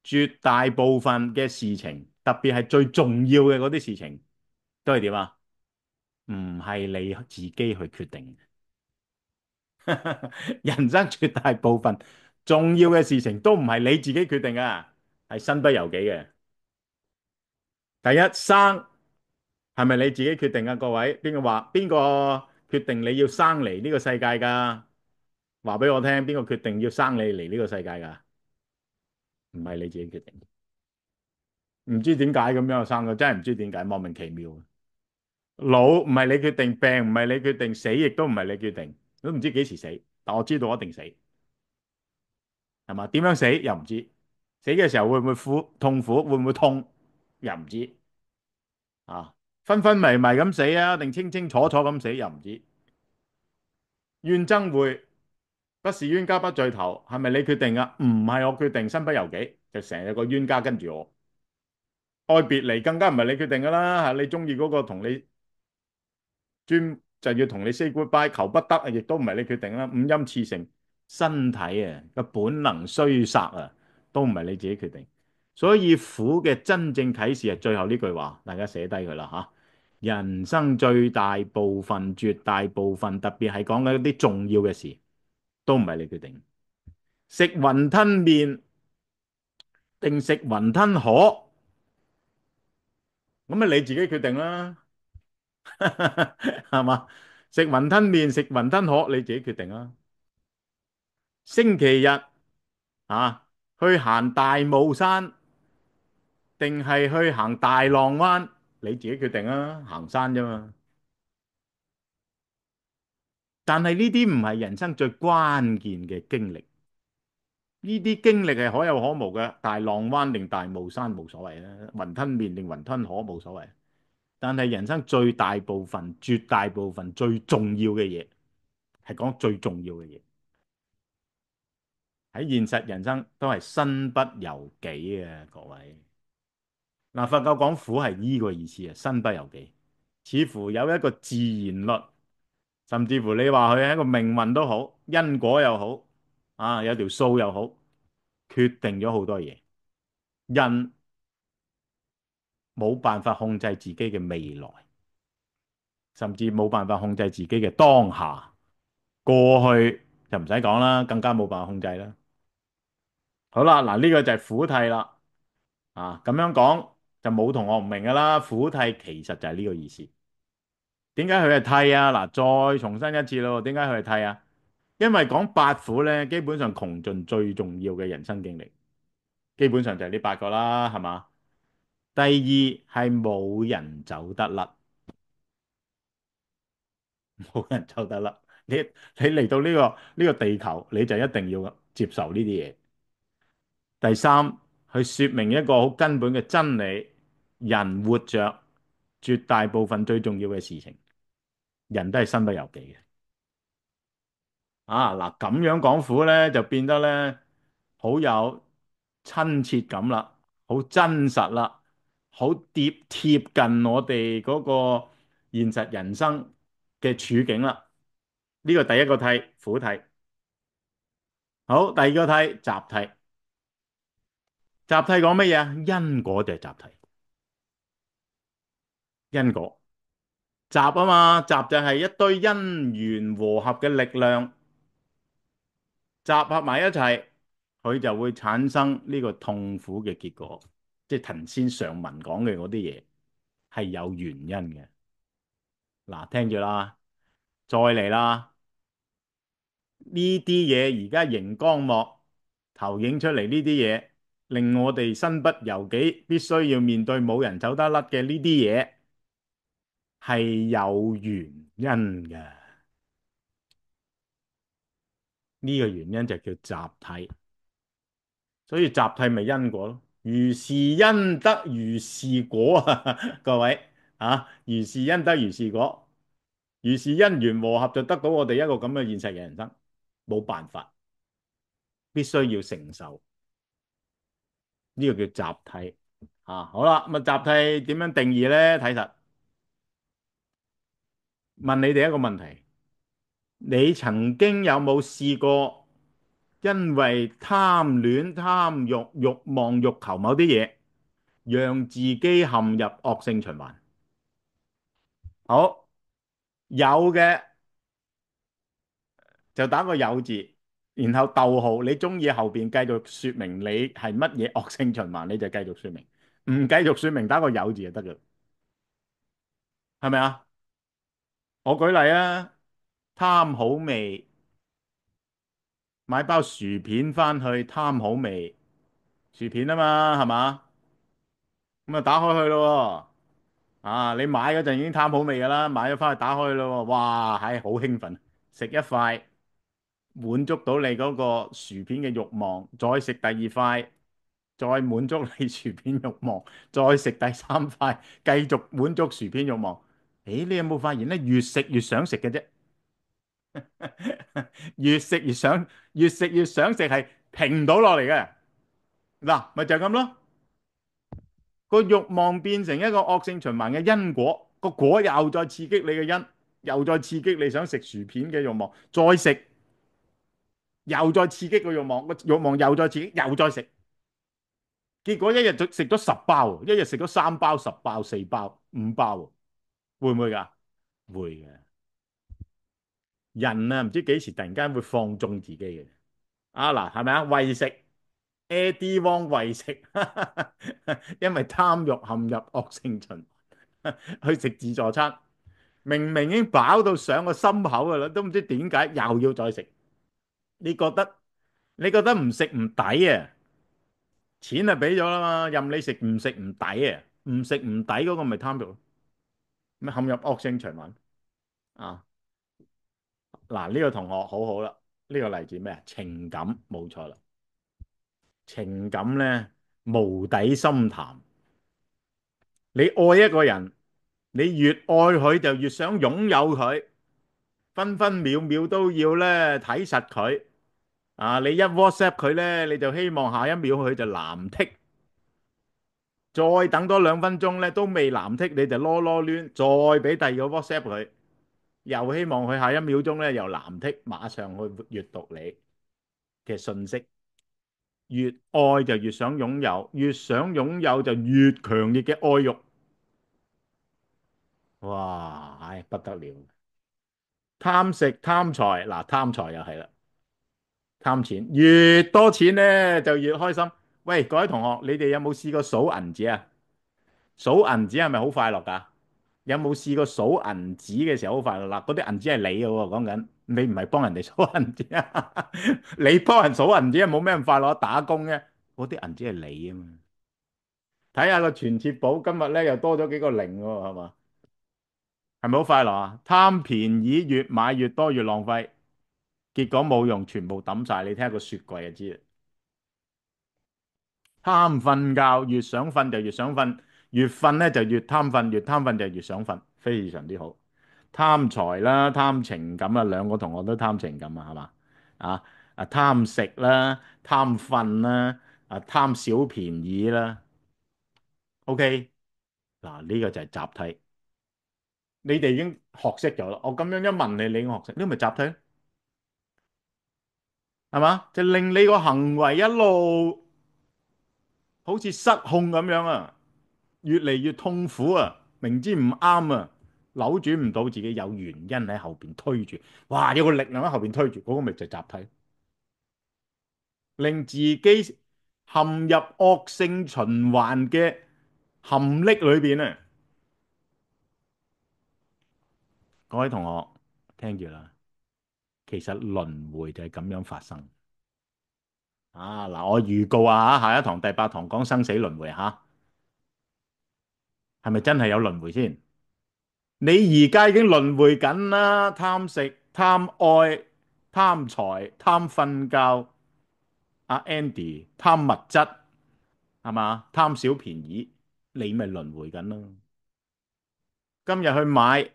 絕大部分嘅事情，特別係最重要嘅嗰啲事情，都係點啊？唔係你自己去決定。人生絕大部分重要嘅事情都唔係你自己決定啊，係身不由己嘅。第一，生係咪你自己決定啊？各位，邊個決定你要生嚟呢個世界㗎？話俾我聽，邊個決定要生你嚟呢個世界㗎？唔係你自己決定，唔知點解咁樣生嘅，真係唔知點解，莫名其妙。老唔係你決定，病唔係你決定，死亦都唔係你決定，都唔知幾時死，但我知道我一定死，係嘛？點樣死又唔知，死嘅時候會唔會痛苦，會唔會痛又唔知啊？昏昏迷迷咁死啊，定清清楚楚咁死又唔知。怨憎會，不是冤家不聚頭，係咪你決定啊？唔係我決定，身不由己，就成日個冤家跟住我。愛別離更加唔係你決定噶啦，吓你中意嗰個同你就要同你 say goodbye，求不得啊，亦都唔係你決定啦。五陰熾盛，身體啊個本能衰殺啊，都唔係你自己決定。所以苦嘅真正啟示係最後呢句話，大家寫低佢啦吓。人生最大部分、絕大部分，特別係講緊一啲重要嘅事，都唔係你決定。食雲吞麵定食雲吞河，咁啊你自己決定啦，係嘛？食雲吞麵、食雲吞河，你自己決定啦。星期日啊，去行大帽山定係去行大浪灣，你自己決定啦。行山啫嘛。但係呢啲唔係人生最關鍵嘅經歷，呢啲經歷係可有可無嘅，大浪灣定大霧山冇所謂啦，雲吞麵定雲吞河冇所謂。但係人生最大部分、絕大部分最重要嘅嘢，係講最重要嘅嘢，喺現實人生都係身不由己嘅，各位。嗱，佛教講苦係依個意思啊，身不由己，似乎有一個自然律，甚至乎你話佢係一個命運都好，因果又好，啊，有條數又好，決定咗好多嘢。人冇辦法控制自己嘅未來，甚至冇辦法控制自己嘅當下。過去就唔使講啦，更加冇辦法控制啦。好啦，嗱，呢個就係苦諦啦。啊，咁樣講就冇同學唔明噶啦。苦諦其實就係呢個意思。點解佢係諦啊？嗱，再重申一次咯。點解佢係諦啊？因為講八苦咧，基本上窮盡最重要嘅人生經歷，基本上就係呢八個啦，係嘛？第二係冇人走得甩，冇人走得甩。你嚟到呢個地球，你就一定要接受呢啲嘢。第三，去說明一個好根本嘅真理：人活着絕大部分最重要嘅事情，人都係身不由己嘅。啊，嗱，咁樣講苦咧，就變得咧好有親切感啦，好真實啦，好貼近我哋嗰個現實人生嘅處境啦。呢個第一個諦，苦諦。好，第二個諦，集諦。集諦講乜嘢啊？因果就係集諦，因果。集啊嘛，集就係一堆因緣和合嘅力量集合埋一齊，佢就會產生呢個痛苦嘅結果。即係頭先上文講嘅嗰啲嘢係有原因嘅。嗱，聽住啦，再嚟啦，呢啲嘢而家熒光幕投影出嚟呢啲嘢，令我哋身不由己，必須要面對冇人走得甩嘅呢啲嘢，係有原因嘅。呢個原因就叫集諦，所以集諦咪因果咯。如是因得如是果啊，各位啊，如是因得如是果，如是因緣和合就得到我哋一個咁嘅現實嘅人生，冇辦法，必須要承受。呢個叫集諦啊。好啦，咁啊集諦點樣定義咧？睇實問你哋一個問題：你曾經有冇試過因為貪戀、貪欲、慾望、欲求某啲嘢，讓自己陷入惡性循環？好，有嘅就打個有字，然後逗號。你中意後邊繼續說明你係乜嘢惡性循環，你就繼續說明。唔繼續說明，打個有字就得嘅，係咪啊？我舉例啊，貪好味，買包薯片翻去，貪好味，薯片啊嘛，係嘛？咁啊打開去咯喎。啊，你買嗰陣已經貪好味噶啦，買咗翻去打開去咯喎，哇，係好興奮，食一塊滿足到你嗰個薯片嘅慾望，再食第二塊，再滿足你薯片慾望，再食第三塊，繼續滿足薯片慾望。誒，你有冇發現咧？越食越想食嘅啫，越食越想，越食越想食，係停唔到落嚟嘅。嗱，咪就係咁咯。個慾望變成一個惡性循環嘅因果，個果又再刺激你嘅因，又再刺激你想食薯片嘅慾望，再食又再刺激個慾望，個慾望又再刺激，又再食，結果一日就食咗10包，一日食咗3包、10包、4包、5包，會唔會㗎？會嘅。人啊，唔知幾時突然間會放縱自己嘅。啊嗱，係咪啊？為食，Eddie Wong 為食，因為貪欲陷入惡性循環，去食自助餐，明明已經飽到上個心口噶啦，都唔知點解又要再食。你覺得你覺得唔食唔抵啊？錢係俾咗啦嘛，任你食唔食唔抵啊？唔食唔抵嗰個咪貪欲，咪陷入惡性循環啊！嗱，呢個同學好好啦，呢個嚟自咩啊？情感，冇錯啦。情感咧無底深潭，你愛一個人，你越愛佢就越想擁有佢，分分秒秒都要咧睇實佢。啊，你一 WhatsApp 佢咧，你就希望下一秒佢就藍剔，再等多2分鐘咧都未藍剔，你就囉囉攣，再俾第二個 WhatsApp 佢，又希望佢下一秒鐘咧又藍剔，馬上去閱讀你嘅信息。越愛就越想擁有，越想擁有就越強烈嘅愛慾。哇，唉，不得了！貪食貪財，嗱，貪財又係啦，貪錢，越多錢咧就越開心。喂，各位同學，你哋有冇試過數銀紙啊？數銀紙係咪好快樂㗎？有冇試過數銀紙嘅時候好快樂？嗱，嗰啲銀紙係你嘅喎，講緊你唔係幫人哋數銀紙啊！你幫人數銀紙係冇咩咁快樂，打工嘅嗰啲銀紙係你啊嘛。睇下個存摺簿，今日咧又多咗幾個零喎，係嘛？係咪好快樂啊？貪便宜越買越多越浪費，結果冇用，全部抌晒。你睇下個雪櫃就知啦。貪瞓覺，越想瞓就越想瞓，越瞓咧就越貪瞓，越貪瞓就越想瞓，非常之好。貪財啦，貪情感啊，兩個同學都貪情感啊，係嘛？啊貪食啦，貪瞓啦，貪小便宜啦。OK，嗱呢個就係集體。你哋已經學識咗啦。我咁樣一問你，你已經學識，呢個咪集體咯，係嘛？就令你個行為一路好似失控咁樣啊，越嚟越痛苦啊，明知唔啱啊，扭轉唔到自己，有原因喺後邊推住，哇！有個力量喺後邊推住，嗰個咪就係集體，令自己陷入惡性循環嘅陷溺裏邊啊！各位同學聽住啦，其實輪迴就係咁樣發生。嗱，我預告啊，下一堂第8堂講生死輪迴吓，係咪真係有輪迴先？你而家已經輪迴緊啦，貪食、貪愛、貪財、貪瞓覺，阿 Andy 貪物質，係嘛？貪小便宜，你咪輪迴緊咯。今日去買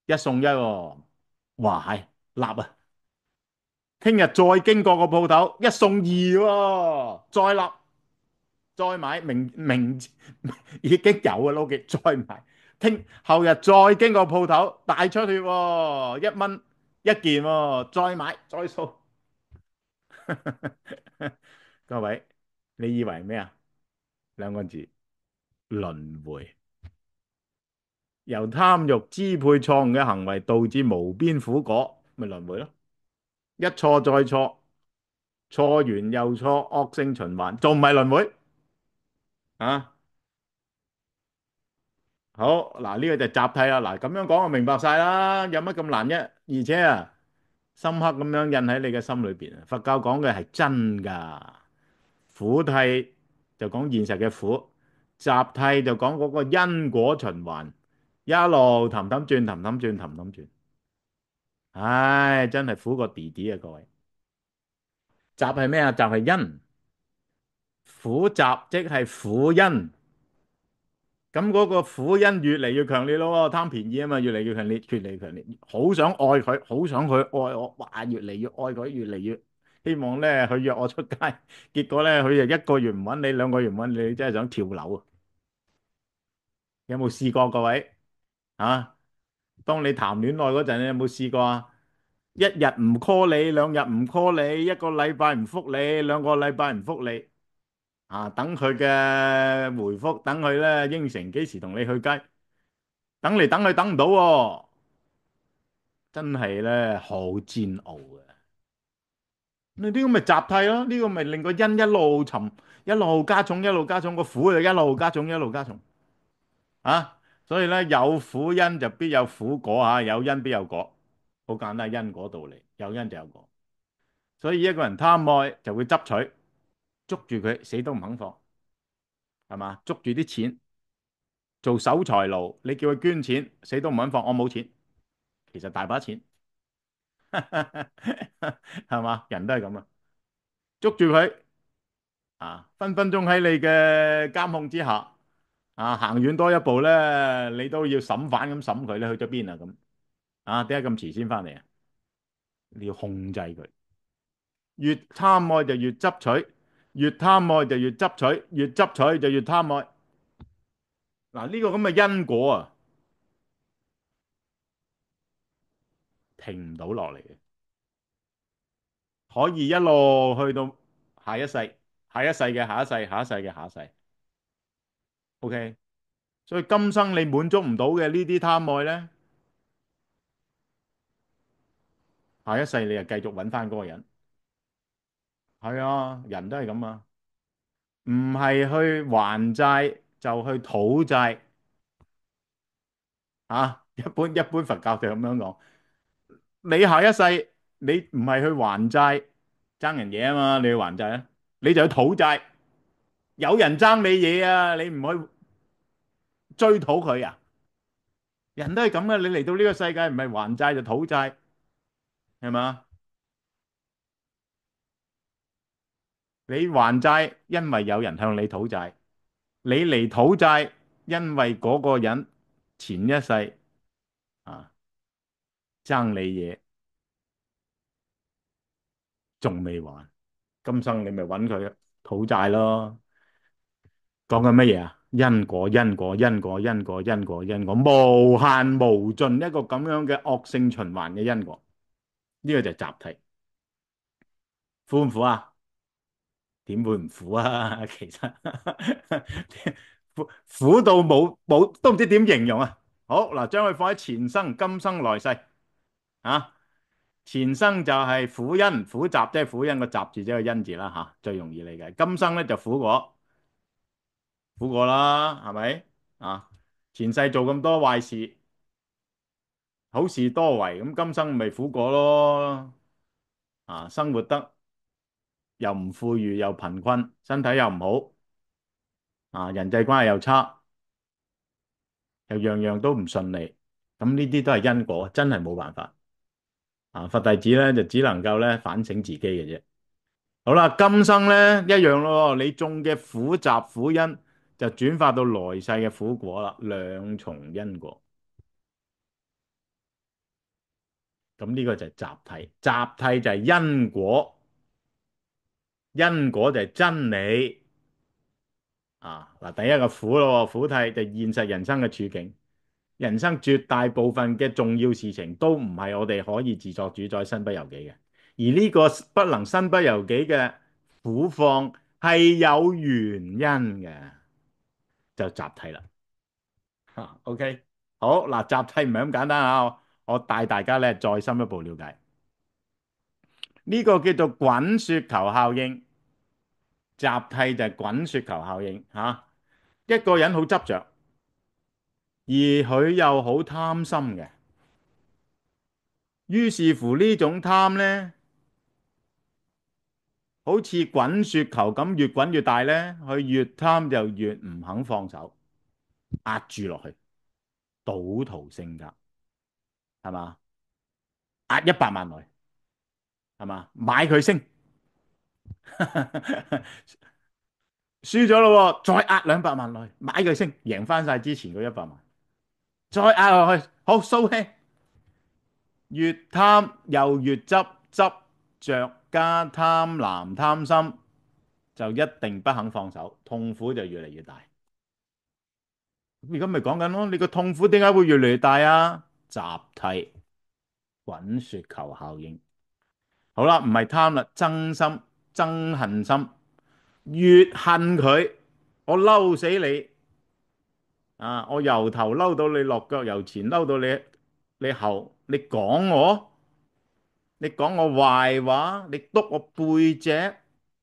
1送1喎，哇係立啊！聽日再經過個鋪頭1送2喎，再立。再買明已經有嘅撈記，再買。後日再經過鋪頭大出血喎，1蚊一件喎，再買再掃。各位，你以為咩啊？2個字，輪迴。由貪欲支配錯誤嘅行為，導致無邊苦果，咪輪迴咯。一錯再錯，錯完又錯，惡性循環，仲唔係輪迴啊？好，嗱，呢個就集體啦。嗱，咁樣講我明白晒啦，有乜咁難啫？而且啊，深刻咁樣印喺你嘅心裏邊啊。佛教講嘅係真噶，苦諦就講現實嘅苦，集諦就講嗰個因果循環，一路氹氹轉，氹氹轉，氹氹轉。唉，真係苦過弟弟啊！各位，集係咩啊？集係因，苦集即係苦因。咁嗰個苦因越嚟越強烈咯，貪便宜啊嘛，越嚟越強烈，越嚟越強烈，好想愛佢，好想佢愛我，哇，越嚟越愛佢，越嚟越希望咧佢約我出街，結果咧佢就1個月唔揾你，2個月唔揾你，你真係想跳樓啊！有冇試過各位啊？當你談戀愛嗰陣，你有冇試過啊？1日唔 call 你，2日唔 call 你，1個禮拜唔覆你，2個禮拜唔覆你。等佢嘅回覆，等佢咧應承幾時同你去街，等嚟等去等唔到喎，真係咧好煎熬嘅。你呢個咪集諦咯？呢個咪令個因一路沉，一路加重，一路加重，個苦就一路加重，一路加重啊！所以咧有苦因就必有苦果啊，有因必有果，好簡單，因果道理，有因就有果。所以一個人貪愛就會執取，捉住佢死都唔肯放，係嘛？捉住啲錢。做守財奴，你叫佢捐錢，死都唔肯放。我冇錢，其實大把錢。係嘛？人都係咁啊，捉住佢啊，分分鐘喺你嘅監控之下啊，行遠多一步咧，你都要審犯咁審佢咧，去咗邊啊咁啊？點解咁遲先翻嚟啊？你要控制佢，越貪愛就越執取，越貪愛就越執取，越執取就越貪愛。嗱，呢個咁嘅因果啊，停唔到落嚟嘅，可以一路去到下一世，下一世嘅下一世，下一世嘅下一世。OK，所以今生你滿足唔到嘅呢啲貪愛咧，下一世你就繼續揾翻嗰個人。係啊，人都係咁啊，唔係去還債就去討債啊。一般佛教就咁樣講。你下一世你唔係去還債爭人嘢啊嘛，你去還債啊，你就去討債。有人爭你嘢啊，你唔去追討佢啊？人都係咁嘅，你嚟到呢個世界唔係還債就討債，係嘛？你還債，因為有人向你討債；你嚟討債，因為嗰個人前一世啊爭你嘢，仲未還，今生你咪揾佢討債咯。講緊乜嘢啊？因果，因果，因果，因果，因果，因果，無限無盡一個咁樣嘅惡性循環嘅因果，呢個就係集體，苦唔苦啊？點會唔苦啊？其實苦到冇都唔知點形容啊！好嗱，將佢放喺前生、今生、來世啊。前生就係苦因苦集，即係苦因個集字即係個因字啦吓，最容易理解。今生咧就苦果，苦果啦，係咪啊？前世做咁多壞事，好事多為，咁今生咪苦果咯。啊，生活得又唔富裕又貧困，身體又唔好，啊，人際關係又差，又樣樣都唔順利，咁呢啲都係因果，真係冇辦法。啊，佛弟子咧就只能夠咧反省自己嘅啫。好啦，今生咧一樣咯，你種嘅苦集苦因就轉化到來世嘅苦果啦，兩重因果。咁呢個就係集諦，集諦就係因果，因果就係真理。啊，嗱，第一個苦咯，苦諦就現實人生嘅處境。人生絕大部分嘅重要事情都唔係我哋可以自作主宰、身不由己嘅，而呢個不能身不由己嘅苦況係有原因嘅，就集諦啦。吓，OK，好嗱，集諦唔係咁簡單啊，我帶大家咧再深一步了解，呢個叫做滾雪球效應。集諦就係滾雪球效應吓，一個人好執着，而佢又好貪心嘅，於是乎呢種貪呢，好似滾雪球咁，越滾越大呢，佢越貪就越唔肯放手，壓住落去，賭徒性格係嘛？壓100萬來係嘛？買佢升，輸咗咯，再壓200萬來買佢升，贏翻晒之前嗰100萬，再壓落去，好掃氣，越貪又越執，執着加貪婪貪心，就一定不肯放手，痛苦就越嚟越大。而家咪講緊咯，你個痛苦點解會越嚟越大啊？集諦滾雪球效應。好啦，唔係貪啦，憎心、憎恨心，越恨佢，我嬲死你啊！我由頭嬲到你落腳，由前嬲到你後，你講我壞話，你督我背脊，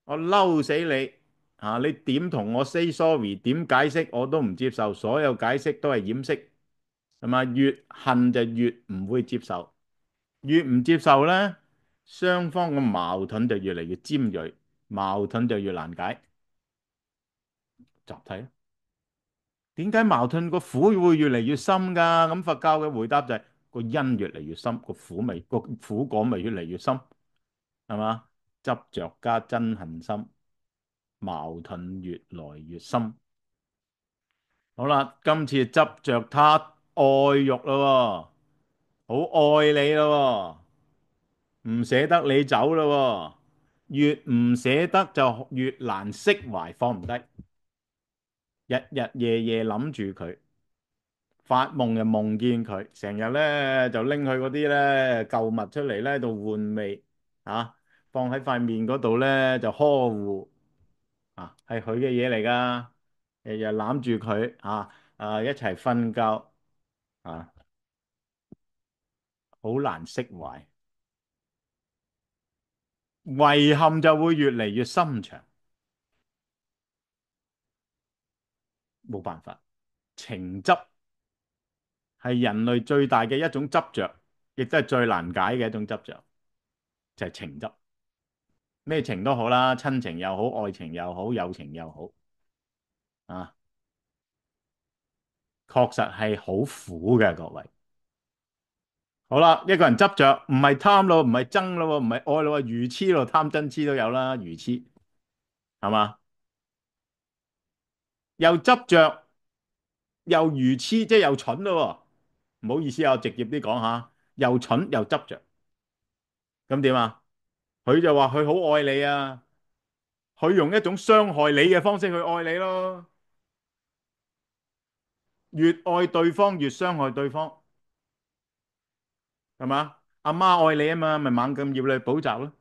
我嬲死你啊！你點同我 say sorry，點解釋我都唔接受，所有解釋都係掩飾，係嘛？越恨就越唔會接受，越唔接受咧，雙方嘅矛盾就越嚟越尖銳，矛盾就越難解。集體點解矛盾個苦會越嚟越深㗎？咁佛教嘅回答就係個因越嚟越深，個苦果咪越嚟越深，係嘛？執着加憎恨心，矛盾越來越深。好啦，今次執着他愛欲咯喎，好愛你咯喎，唔捨得你走咯喎，越唔捨得就越難釋懷，放唔低，日日夜夜諗住佢。發夢又夢見佢，成日咧就拎佢嗰啲咧舊物出嚟咧度換味啊，放喺塊面嗰度咧就呵護啊，係佢嘅嘢嚟噶，日日攬住佢一齊瞓覺啊，好難釋懷，遺憾就會越嚟越深長，冇辦法，情執係人類最大嘅一種執着，亦都係最難解嘅一種執着，就係情執。咩情都好啦，親情又好，愛情又好，友情又好啊，確實係好苦嘅，各位。好啦，一個人執着，唔係貪咯，唔係憎咯，唔係愛咯，愚痴咯，貪嗔痴都有啦，愚痴係嘛？又執着又愚痴，即係又蠢咯喎。唔好意思啊，我直接啲講下，又蠢又執着，咁點啊？佢就話佢好愛你啊，佢用一種傷害你嘅方式去愛你咯，越愛對方越傷害對方。係嘛？阿媽愛你啊嘛，咪猛咁要你補習咯，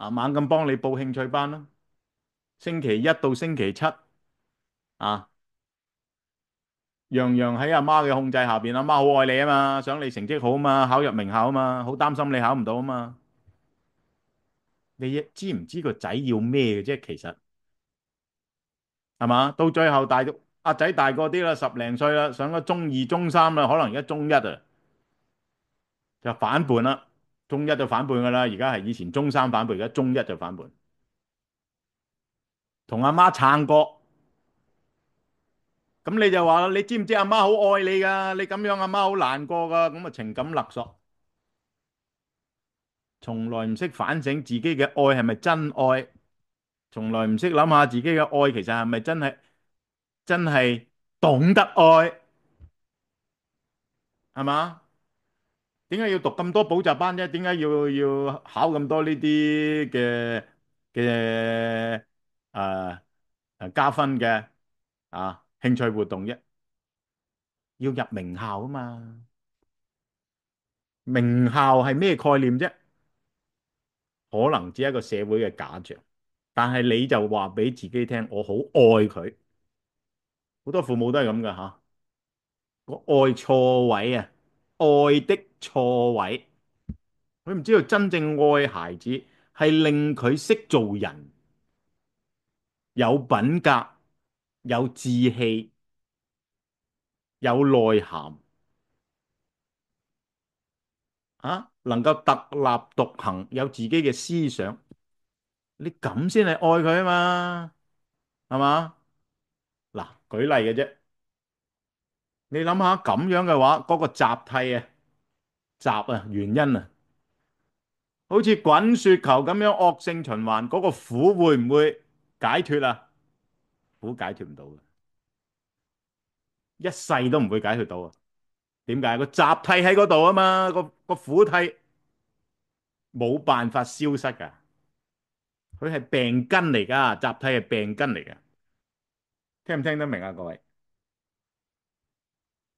猛咁幫你報興趣班咯，星期一到星期七啊，樣樣喺阿媽嘅控制下邊，阿媽好愛你啊嘛，想你成績好啊嘛，考入名校啊嘛，好擔心你考唔到啊嘛，你知唔知個仔要咩嘅啫？其實係嘛？到最後阿仔大個啲啦，10零歲啦，上咗中二、中三啦，可能而家中一啊，就反叛啦，中一就反叛噶啦，而家係以前中三反叛，而家中一就反叛，同阿媽撐過。咁你就話啦，你知唔知阿媽好愛你噶？你咁樣阿媽好難過噶，咁啊情感勒索，從來唔識反省自己嘅愛係咪真愛，從來唔識諗下自己嘅愛其實係咪真係懂得愛，係嘛？點解要讀咁多補習班啫？點解要考咁多呢啲嘅誒加分嘅興趣活動啫？要入名校啊嘛，名校係咩概念啫？可能只係一個社會嘅假象，但係你就話俾自己聽，我好愛佢，好多父母都係咁噶吓，個愛錯位啊，愛的錯位，佢唔知道真正愛孩子係令佢識做人，有品格、有志氣、有內涵能夠特立獨行，有自己嘅思想，你咁先係愛佢啊嘛，係嘛？嗱，舉例嘅啫。你諗下咁樣嘅話，嗰個習諦啊，原因啊，好似滾雪球咁樣惡性循環，嗰個苦會唔會解脫啊？苦解脫唔到嘅，一世都唔會解脫到啊！點解？個習諦喺嗰度啊嘛，個苦諦冇辦法消失噶，佢係病根嚟噶，習諦係病根嚟噶，聽唔聽得明啊？各位，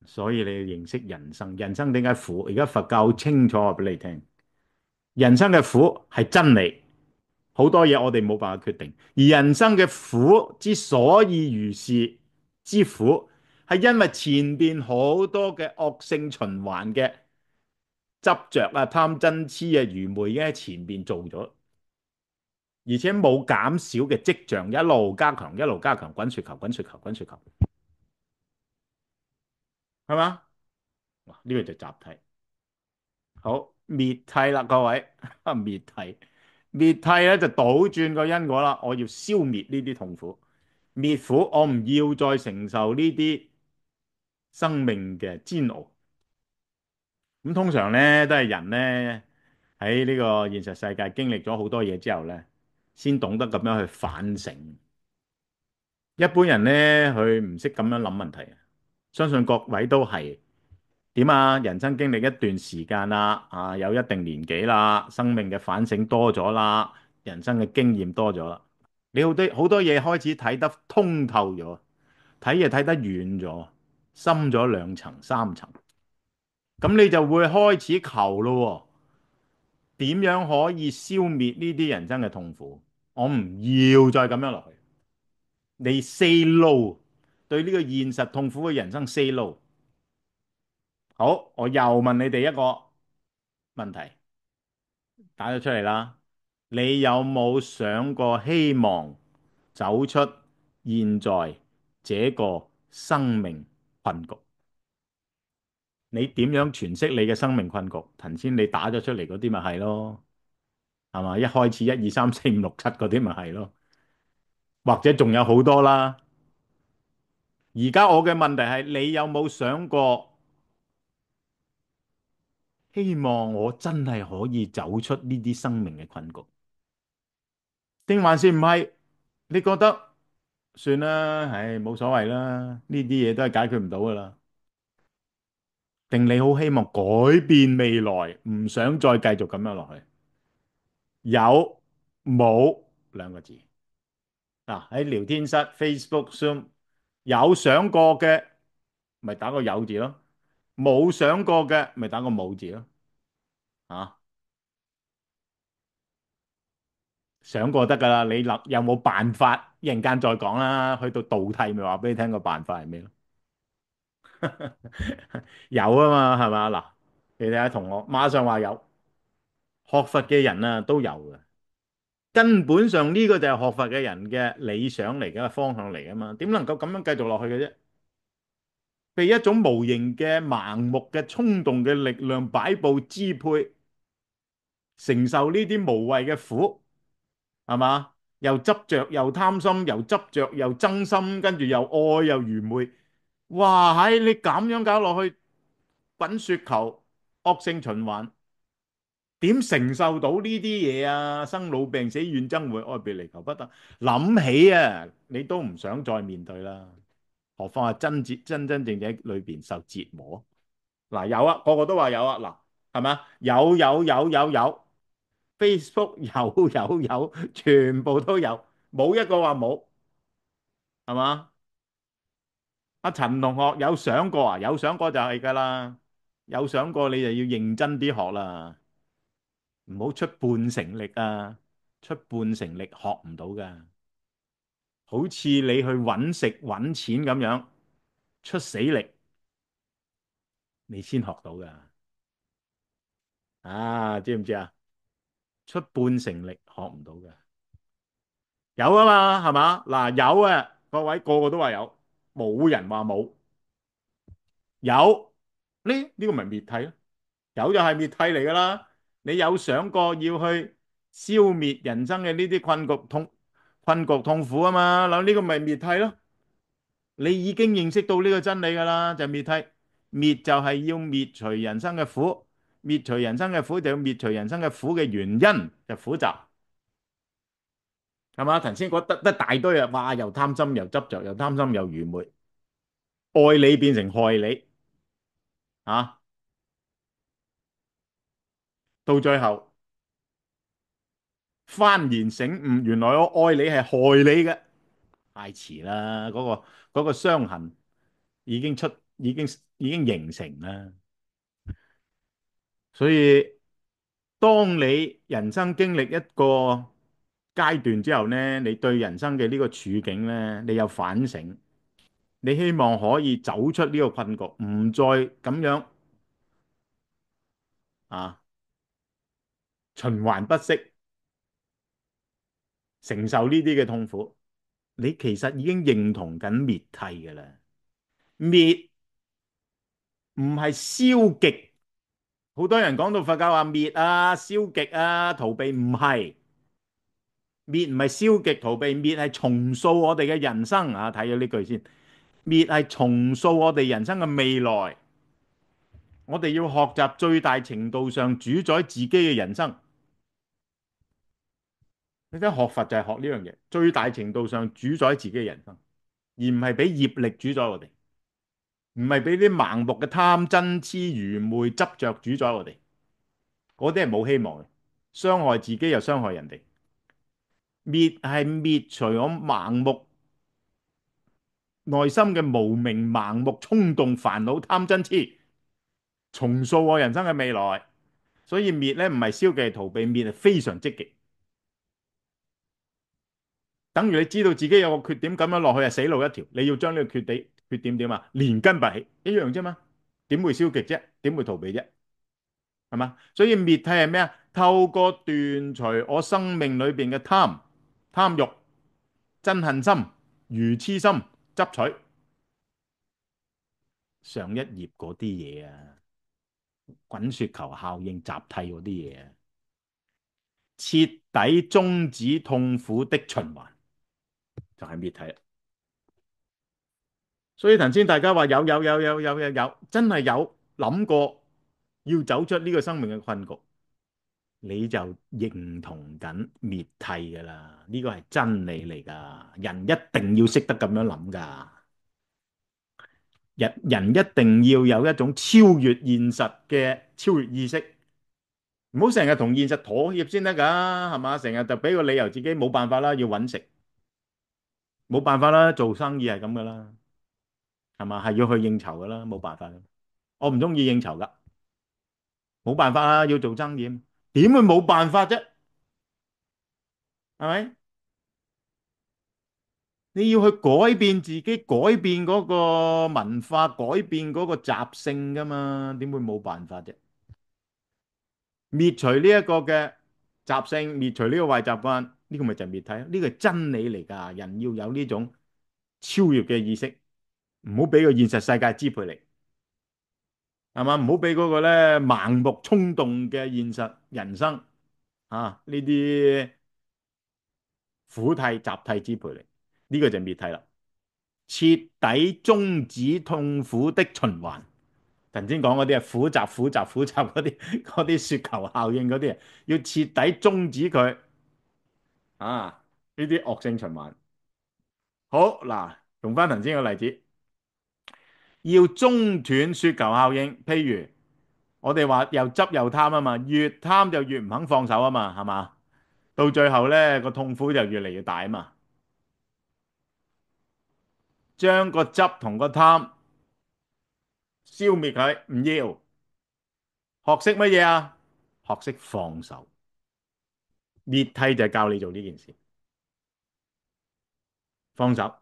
所以你要認識人生，人生點解苦？而家佛教好清楚話俾你聽，人生嘅苦係真理。好多嘢我哋冇辦法決定，而人生嘅苦之所以如是之苦，係因為前邊好多嘅惡性循環嘅執着啊、貪嗔痴啊、愚昧已經喺前邊做咗，而且冇減少嘅跡象，一路加強，一路加強，滾雪球，滾雪球，滾雪球，係嘛？呢個就集體。好，滅諦啦，各位，滅諦，滅諦咧就倒轉個因果啦，我要消滅呢啲痛苦，滅苦，我唔要再承受呢啲生命嘅煎熬，咁通常咧都係人咧喺呢個現實世界經歷咗好多嘢之後咧，先懂得咁樣去反省。一般人咧佢唔識咁樣諗問題，相信各位都係點啊？人生經歷一段時間啦，啊有一定年紀啦，生命嘅反省多咗啦，人生嘅經驗多咗啦，你好多嘢開始睇得通透咗，睇嘢睇得遠咗，深咗2層3層，咁你就會開始求咯喎，點樣可以消滅呢啲人生嘅痛苦？我唔要再咁樣落去。你 say no，對呢個現實痛苦嘅人生 say no。好，我又問你哋一個問題，打咗出嚟啦。你有冇想過希望走出現在這個生命困局？你點樣詮釋你嘅生命困局？頭先你打咗出嚟嗰啲咪係咯，係嘛？一開始1 2 3 4 5 6 7嗰啲咪係咯，或者仲有好多啦。而家我嘅問題係，你有冇想過希望我真係可以走出呢啲生命嘅困局，定還是唔係？你覺得算啦，唉，冇所謂啦，呢啲嘢都係解決唔到噶啦。定你好希望改變未來，唔想再繼續咁樣落去？有冇2個字？嗱，喺聊天室、Facebook、Zoom 有想過嘅，咪打個有字咯；冇想過嘅，咪打個冇字咯。啊，想過得噶啦，你諗有冇辦法？一陣間再講啦。去到道題咪話俾你聽個辦法係咩咯？有啊嘛，係嘛？嗱，你睇下同學馬上話有，學佛嘅人啊都有嘅。根本上呢個就係學佛嘅人嘅理想嚟嘅方向嚟啊嘛。點能夠咁樣繼續落去嘅啫？被一種無形嘅盲目嘅衝動嘅力量擺布支配，承受呢啲無謂嘅苦，係嘛？又執着又貪心，又執着又憎心，跟住又愛又愚昧。哇！喺你咁樣搞落去，滾雪球，惡性循環，點承受到呢啲嘢啊？生老病死怨憎會，愛別離求不得，諗起啊，你都唔想再面對啦。何況係真正喺裏邊受折磨。嗱，有啊，個個都話有啊。嗱，係咪啊？有，Facebook 有，全部都有，冇一個話冇，係嘛？阿陳同學有想過啊？有想過就係㗎啦，有想過你就要認真啲學啦，唔好出半成力啊！出半成力學唔到㗎，好似你去揾食揾錢咁樣，出死力你先學到㗎。啊，知唔知啊？出半成力學唔到㗎。有啊嘛，係嘛？嗱，有啊，各位個個都話有，冇人話冇。有呢個咪滅體咯，有就係滅體嚟噶啦。你有想過要去消滅人生嘅呢啲困局痛苦啊嘛？嗱，呢個咪滅體咯。你已經認識到呢個真理噶啦，就係滅體。滅就係要滅除人生嘅苦，滅除人生嘅苦就要滅除人生嘅苦嘅原因，就苦集。係嘛？頭先講得大堆啊，哇！又貪心又執着，又貪心又愚昧，愛你變成害你啊！到最後幡然醒悟，原來我愛你係害你嘅，太遲啦！嗰個傷痕已經出，已經形成啦。所以當你人生經歷一個階段之後呢，你對人生嘅呢個處境呢，你有反省，你希望可以走出呢個困局，唔再咁樣啊循環不息，承受呢啲嘅痛苦。你其實已經認同緊滅諦嘅啦。滅唔係消極，好多人講到佛教話滅啊、消極啊、逃避，唔係。滅唔係消極逃避，滅係重塑我哋嘅人生啊！睇咗呢句先，滅係重塑我哋人生嘅未來。我哋要學習最大程度上主宰自己嘅人生。你睇學佛就係學呢樣嘢，最大程度上主宰自己嘅人生，而唔係俾業力主宰我哋，唔係俾啲盲目嘅貪嗔痴愚昧執着主宰我哋。嗰啲係冇希望嘅，傷害自己又傷害人哋。滅係滅除我盲目內心嘅無明、盲目衝動、煩惱、貪嗔痴，重塑我人生嘅未來。所以滅咧唔係消極逃避，滅係非常積極。等於你知道自己有個缺點，咁樣落去係死路一條。你要將呢個缺點點啊，連根拔起，一樣啫嘛。點會消極啫？點會逃避啫？係嘛？所以滅諦係咩啊？透過斷除我生命裏邊嘅貪欲、憎恨心、愚痴心、執取上一頁嗰啲嘢啊，滾雪球效應、集諦嗰啲嘢啊，徹底終止痛苦的循環，就係滅諦啦。所以頭先大家話有，真係有諗過要走出呢個生命嘅困局，你就認同緊滅諦噶啦，呢個係真理嚟噶，人一定要識得咁樣諗噶，人一定要有一種超越現實嘅超越意識，唔好成日同現實妥協先得噶，係嘛？成日就俾個理由自己冇辦法啦，要搵食，冇辦法啦，做生意係咁噶啦，係嘛？係要去應酬噶啦，冇辦法噶，我唔中意應酬噶，冇辦法啦，要做生意，點會冇辦法啫？係咪？你要去改變自己，改變嗰個文化，改變嗰個習性噶嘛？點會冇辦法啫？滅除呢一個嘅習性，滅除呢個壞習慣，呢個咪就係滅體。呢個係真理嚟噶。人要有呢種超越嘅意識，唔好俾個現實世界支配你，係嘛？唔好俾嗰個咧盲目衝動嘅現實人生呢啲苦諦習諦支配你。呢個就係滅體啦。徹底終止痛苦的循環。頭先講嗰啲啊，苦集嗰啲雪球效應嗰啲啊，要徹底終止佢呢啲惡性循環。好嗱，用翻頭先個例子，要中斷雪球效應。譬如我哋話又執又貪啊嘛，越貪就越唔肯放手啊嘛，係嘛？到最後咧個痛苦就越嚟越大啊嘛。將個執同個貪消滅佢，唔要。學識乜嘢啊？學識放手。滅梯就係教你做呢件事，放手。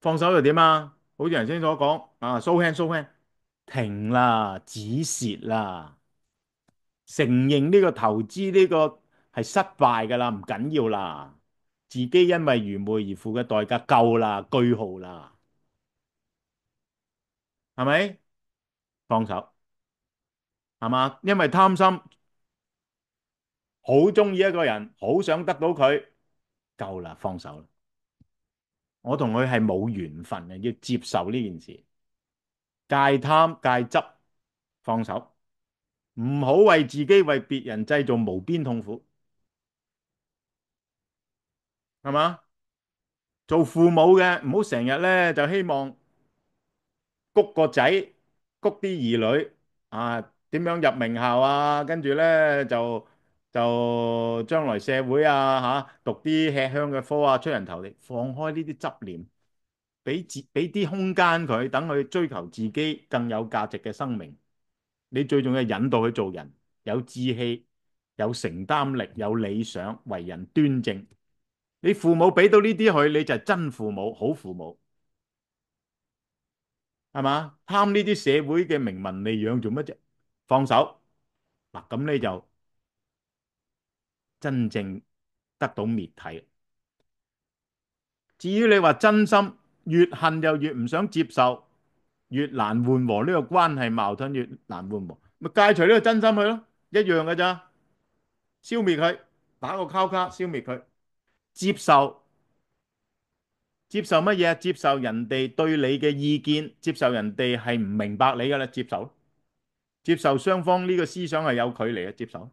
放手又點啊？好似頭先所講show hand show hand，停啦，止蝕啦，承認呢個投資呢個係失敗噶啦，唔緊要啦，自己因為愚昧而付嘅代價夠啦，句號啦，係咪？放手係嘛？因為貪心，好中意一個人，好想得到佢，夠啦，放手啦。我同佢係冇緣分嘅，要接受呢件事，戒貪戒執，放手。唔好為自己為別人製造無邊痛苦，係嘛？做父母嘅唔好成日咧就希望谷個仔，谷啲兒女點樣入名校啊，跟住咧就將來社會讀啲吃香嘅科出人頭地，放開呢啲執念，俾啲空間佢，等佢追求自己更有價值嘅生命。你最重要係引導佢做人，有志氣，有承擔力，有理想，為人端正。你父母俾到呢啲佢，你就係真父母，好父母，係嘛？貪呢啲社會嘅名聞利養做乜啫？放手嗱，咁你就真正得到滅體。至於你話真心，越恨就越唔想接受，越難緩和呢個關係矛盾，越難緩和，咪戒除呢個真心去咯，一樣嘅咋？消滅佢，打個交叉，消滅佢，接受。接受乜嘢？接受人哋對你嘅意見，接受人哋係唔明白你噶啦，接受。接受雙方呢個思想係有距離嘅接受。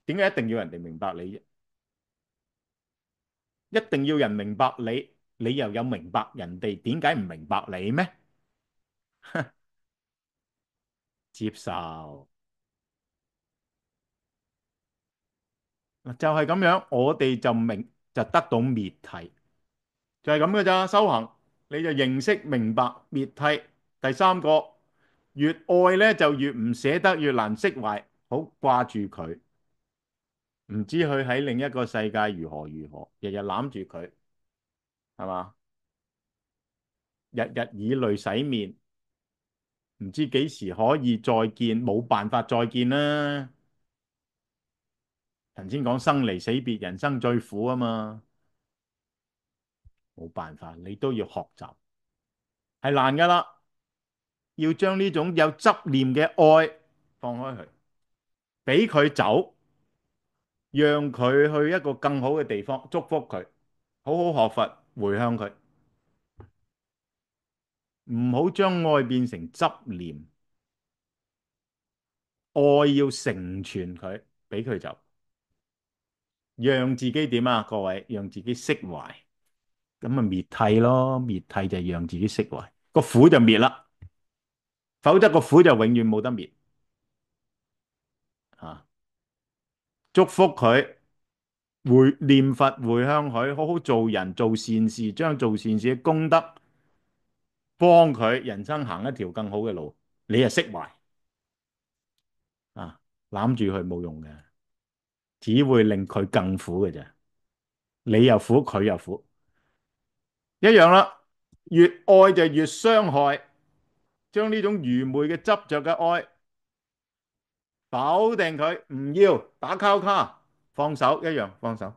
點解一定要人哋明白你啫？一定要人明白你，你又有明白人哋點解唔明白你咩？接受嗱，就係咁樣，我哋就明就得到滅諦，就係咁嘅咋。修行你就認識明白滅諦。第三個，越愛咧就越唔捨得，越難釋懷，好掛住佢，唔知佢喺另一個世界如何如何，日日攬住佢，係嘛？日日以淚洗面，唔知幾時可以再見，冇辦法再見啦。頭先講生離死別，人生最苦啊嘛，冇辦法，你都要學習，係難噶啦。要將呢種有執念嘅愛放開佢，俾佢走，讓佢去一個更好嘅地方，祝福佢，好好學佛，回向佢，唔好將愛變成執念，愛要成全佢，俾佢走，讓自己點啊？各位，讓自己釋懷，咁啊滅諦咯，滅諦就係讓自己釋懷，個苦就滅啦，否則個苦就永遠冇得滅啊！祝福佢。念佛回向佢，好好做人做善事，將做善事嘅功德幫佢人生行一條更好嘅路，你就釋懷啊！攬住佢冇用嘅，只會令佢更苦嘅啫。你又苦，佢又苦，一樣啦。越愛就越傷害，將呢種愚昧嘅執着嘅愛否定佢，唔要打交叉，放手一樣放手。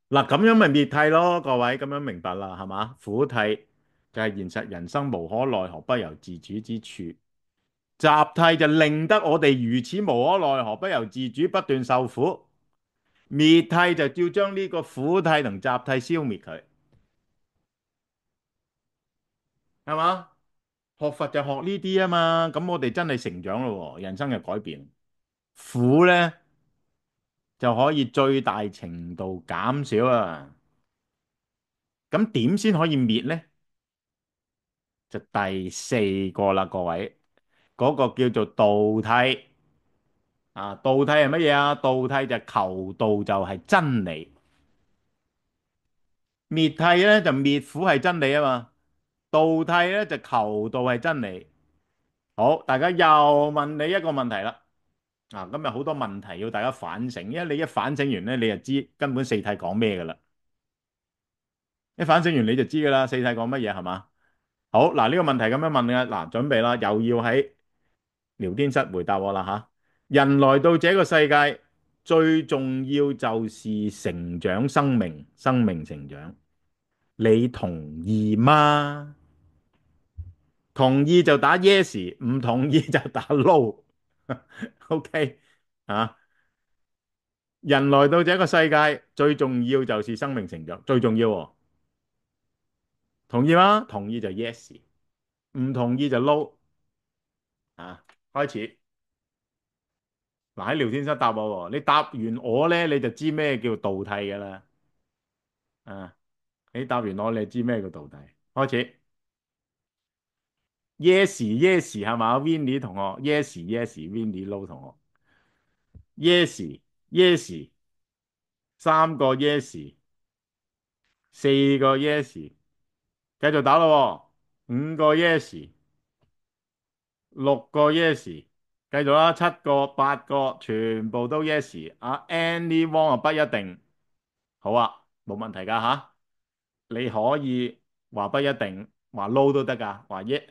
嗱，咁樣咪滅諦咯，各位咁樣明白啦，係嘛？苦諦就係現實人生無可奈何、不由自主之處，集諦就令得我哋如此無可奈何、不由自主，不斷受苦。滅諦就要將呢個苦諦同集諦消滅佢，係嘛？學佛就學呢啲啊嘛，咁我哋真係成長咯，人生嘅改變。苦呢就可以最大程度減少啊，咁點先可以滅呢？就第四個啦，各位，嗰個叫做道諦啊。道諦係乜嘢啊？道諦就求道就係真理，滅諦咧就滅苦係真理啊嘛。道諦咧就求道係真理。好，大家又問你一個問題啦。啊，今日好多問題要大家反省，因為你一反省完咧，你就知根本四諦講咩噶啦。一反省完你就知噶啦，四諦講乜嘢係嘛？好，嗱，呢個問題咁樣問嘅，嗱，準備啦，又要喺聊天室回答我啦吓。人來到這個世界，最重要就是成長生命，生命成長。你同意嗎？同意就打 yes，唔同意就打 no。OK 啊？人來到這個世界，最重要就是生命成長，最重要喎。同意嗎？同意就 yes，唔同意就 no。啊，開始。嗱，喺聊天室答我喎，你答完我咧，你就知咩叫道諦噶啦。啊，你答完我，你就知咩叫道諦。開始，yes yes 係嘛？Winnie 同學，yes yes，Winnie Low 同學，yes yes，三個 yes，四個 yes，繼續打咯喎，五個 yes，六個 yes，繼續啦，七個、八個，全部都 yes。啊，anyone 啊不一定。好啊，冇問題噶吓。你可以話不一定，話撈都得噶，話一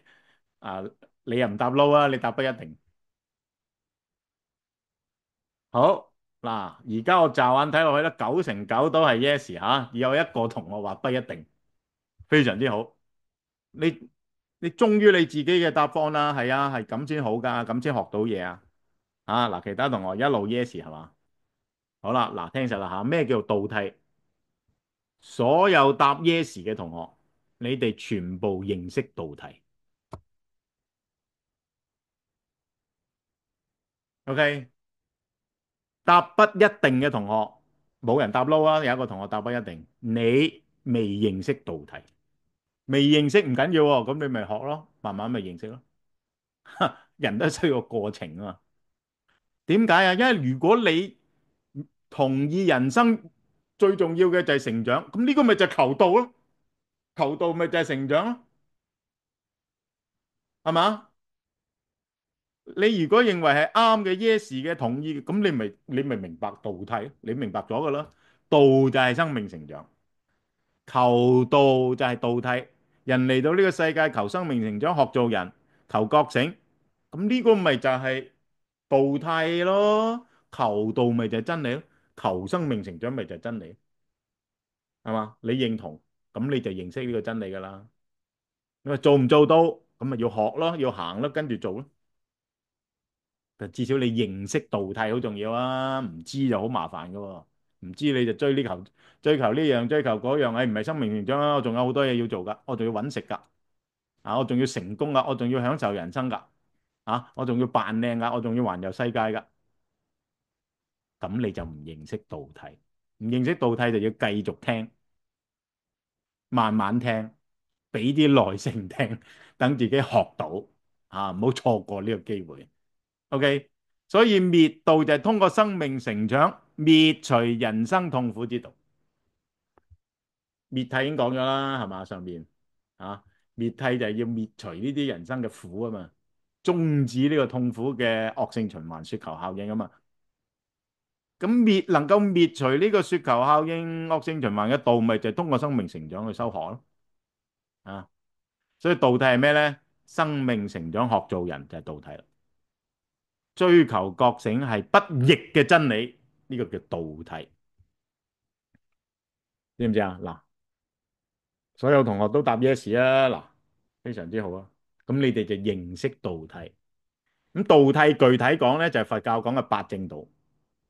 啊，你又唔答撈啊，你答不一定。好嗱，而家我驟眼睇落去咧，9成9都係 yes 吓，有一個同學話不一定，非常之好。你忠於你自己嘅答案啦，係啊，係咁先好噶，咁先學到嘢啊。啊嗱，其他同學一路 yes 係嘛？好啦，嗱，聽實啦吓，咩叫道諦？所有答 yes 嘅同學，你哋全部認識道諦。OK，答不一定嘅同學，冇人答撈啊，有一個同學答不一定。你未認識道題，未認識唔緊要喎，咁你咪學咯，慢慢咪認識咯。人都需要個過程啊嘛。點解啊？因為如果你同意人生最重要嘅就係成長，咁呢個咪就係求道咯，求道咪就係成長咯，係嘛？你如果認為係啱嘅 yes 嘅同意，咁你咪明白道諦，你明白咗噶啦。道就係生命成長，求道就係道諦。人嚟到呢個世界求生命成長，學做人，求覺醒，咁呢個咪就係道諦咯。求道咪就係真理咯，求生命成長咪就係真理，係嘛？你認同，咁你就認識呢個真理噶啦。你話做唔做到，咁咪要學咯，要行咯，跟住做咯。但至少你認識道諦好重要啊，唔知就好麻煩噶喎。唔知你就追求呢樣追求嗰樣，誒唔係生命成長啊，我仲有好多嘢要做噶，我仲要揾食噶，啊我仲要成功噶，我仲要享受人生噶，啊我仲要扮靚噶，我仲要環遊世界噶，咁你就唔認識道諦，唔認識道諦就要繼續聽，慢慢聽，俾啲耐性聽，等自己學到，啊唔好錯過呢個機會。OK，所以滅道就係通過生命成長滅除人生痛苦之道。滅諦已經講咗啦，係嘛？上邊啊，滅諦就係要滅除呢啲人生嘅苦啊嘛，終止呢個痛苦嘅惡性循環雪球效應啊嘛。咁能夠滅除呢個雪球效應惡性循環嘅道，咪就係通過生命成長去修學咯。啊，所以道諦係咩咧？生命成長學做人就係道諦啦。追求覺醒係不逆嘅真理，呢個叫道諦，知唔知啊？嗱，所有同學都答 yes 啊，嗱，非常之好啊。咁你哋就認識道諦。咁道諦具體講咧就係佛教講嘅八正道。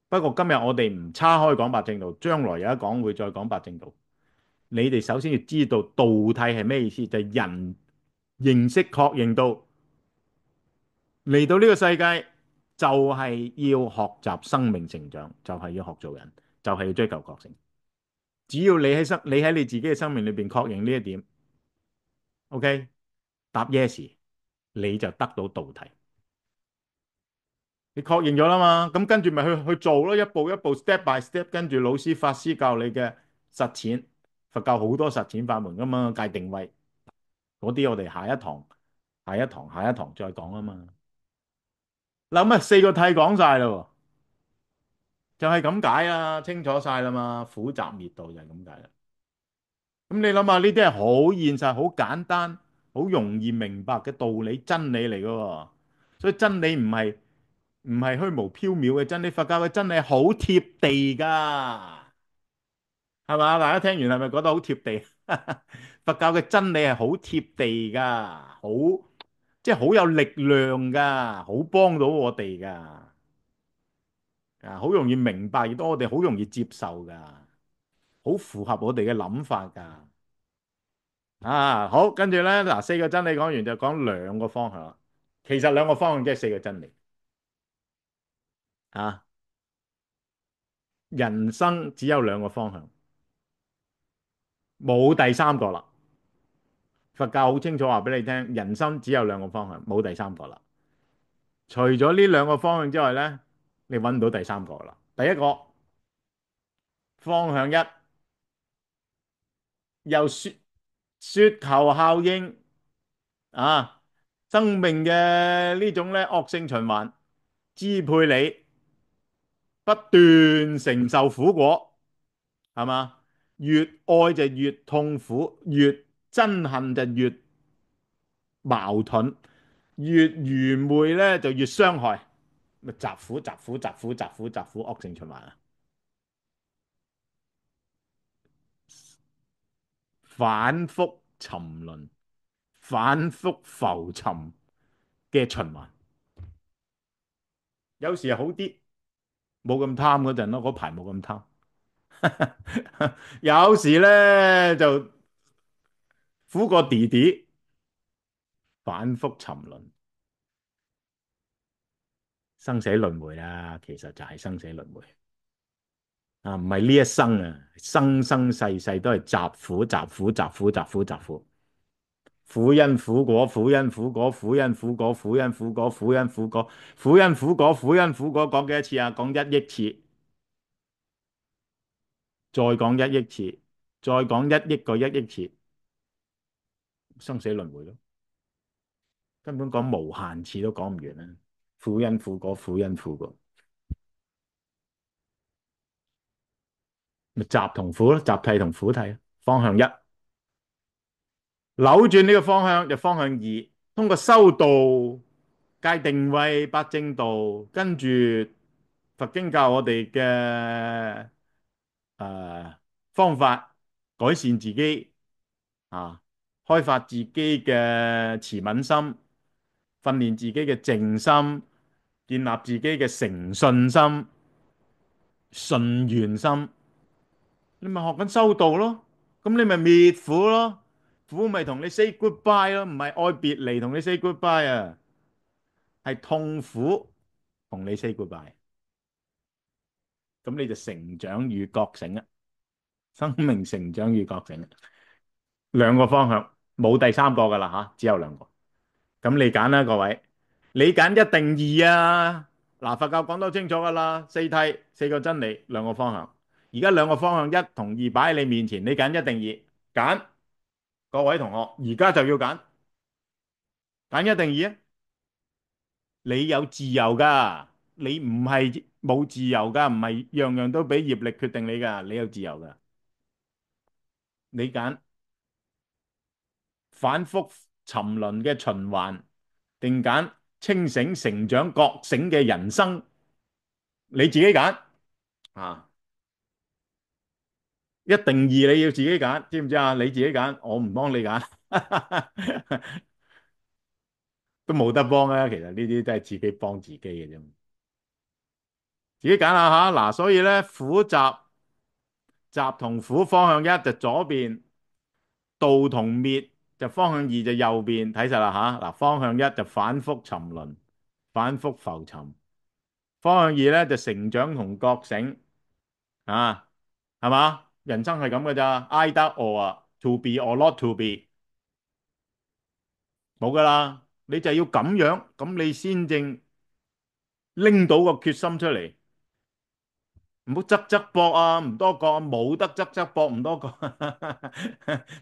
不過今日我哋唔叉開講八正道，將來有一講會再講八正道。你哋首先要知道道諦係咩意思，就係人認識確認到嚟到呢個世界就係要學習生命成長，就係要學做人，就係要追求覺醒。只要你喺你自己嘅生命裏邊確認呢一點，OK，答 yes，你就得到道諦。你確認咗啦嘛，咁跟住咪去做咯，一步一步 step by step，跟住老師法師教你嘅實踐。佛教好多實踐法門噶嘛，界定位嗰啲我哋下一堂再講啊嘛。嗱咁啊，四個諦講晒啦喎，就係咁解啊，清楚晒啦嘛，苦集滅道就係咁解啦。咁你諗下，呢啲係好現實、好簡單、好容易明白嘅道理真理嚟噶喎。所以真理唔係虛無縹緲嘅真理，佛教嘅真理好貼地噶，係嘛？大家聽完係咪覺得好貼地？佛教嘅真理係好貼地噶，即係好有力量噶，好幫到我哋噶，啊，好容易明白，亦都我哋好容易接受噶，好符合我哋嘅諗法噶。啊，好，跟住咧，嗱，四個真理講完就講兩個方向啦。其實兩個方向即係四個真理啊。人生只有兩個方向，冇第三個啦。佛教好清楚話俾你聽，人生只有兩個方向，冇第三個啦。除咗呢兩個方向之外咧，你揾唔到第三個啦。第一個方向一，由雪球效應啊，生命嘅呢種咧惡性循環支配你不斷承受苦果，係嘛？越愛就越痛苦，越憎恨就越矛盾，越愚昧咧就越傷害，咪集苦集苦集苦集苦集苦惡性循環啊！反覆沉淪、反覆浮沉嘅循環。有時好啲，冇咁貪嗰陣咯，嗰排冇咁貪。有時咧就苦過弟弟，反覆沉淪。生死輪迴啊，其實就係生死輪迴啊，唔係呢一生啊，生生世世都係集苦、集苦、集苦、集苦、集苦，苦因苦果，苦因苦果，苦因苦果，苦因苦果，苦因苦果，苦因苦果，苦因苦果，講幾多次啊？講1億次，再講1億次，再講1億個1億次，生死輪迴咯，根本講無限次都講唔完啦。苦因苦果，苦因苦果，咪集同苦咯，集諦同苦諦，方向一。扭轉呢個方向就方向二，通過修道界定慧八正道，跟住佛經教我哋嘅方法，改善自己啊，開發自己嘅慈憫心，訓練自己嘅靜心，建立自己嘅誠信心、順緣心。你咪學緊修道咯，咁你咪滅苦咯，苦咪同你 say goodbye 咯，唔係愛別離同你 say goodbye 啊，係痛苦同你 say goodbye，咁你就成長與覺醒啊，生命成長與覺醒啊，兩個方向，冇第三個噶啦吓，只有兩個，咁你揀啦，各位，你揀一定二啊，嗱，佛教講得清楚噶啦，四諦四個真理，兩個方向，而家兩個方向一同二擺喺你面前，你揀一定二，揀。各位同學，而家就要揀，揀一定二啊！你有自由噶，你唔係冇自由噶，唔係樣樣都俾業力決定你噶，你有自由噶。你揀反覆沉淪嘅循環，定揀清醒成長覺醒嘅人生，你自己揀啊！一定二你要自己揀，知唔知啊？你自己揀，我唔幫你揀，都冇得幫啊！其實呢啲都係自己幫自己嘅啫。自己揀下吓，嗱，所以咧苦集集同苦方向一就左邊，道同滅就方向二就右邊，睇實啦吓，嗱，方向一就反覆沉淪，反覆浮沉；方向二咧就成長同覺醒啊，係嘛？人生係咁嘅咋，either or 啊，to be or not to be，冇噶啦，你就要咁樣，咁你先正拎到個決心出嚟。唔好側側膊啊，唔多覺啊，冇得側側膊，唔多覺，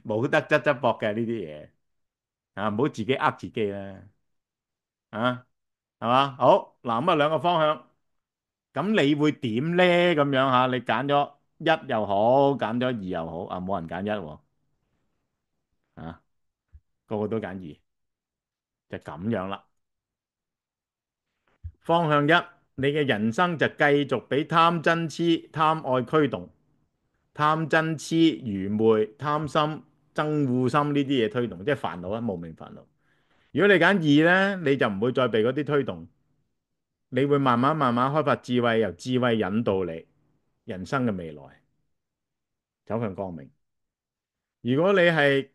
冇得側側膊嘅呢啲嘢啊，唔好自己呃自己啦，啊，係嘛？好嗱，咁啊兩個方向，咁你會點咧？咁樣吓，你揀咗一又好，揀咗二又好，啊，冇人揀一喎，啊，個個都揀二，就咁樣啦。方向一，你嘅人生就繼續俾貪嗔癡貪愛驅動。貪嗔痴愚昧貪心憎惡心呢啲嘢推動，即係煩惱啊，無明煩惱。如果你揀二呢，你就唔會再被嗰啲推動，你會慢慢慢慢開發智慧，由智慧引導你人生嘅未來，走向光明。如果你係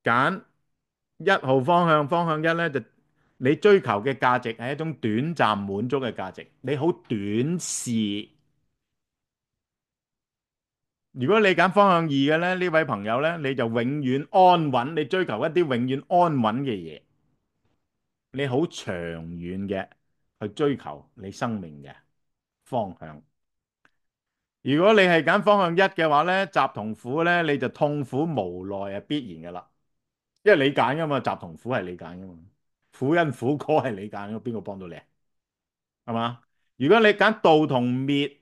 揀1號方向，方向一呢，就你追求嘅價值係一種短暫滿足嘅價值，你好短視。如果你揀方向二嘅咧，呢位朋友咧，你就永遠安穩，你追求一啲永遠安穩嘅嘢，你好長遠嘅去追求你生命嘅方向。如果你係揀方向一嘅話咧，集同苦咧，你就痛苦無奈係必然噶啦，因為你揀噶嘛，集同苦係你揀噶嘛，苦因苦果係你揀噶，邊個幫到你啊？係嘛？如果你揀道同滅，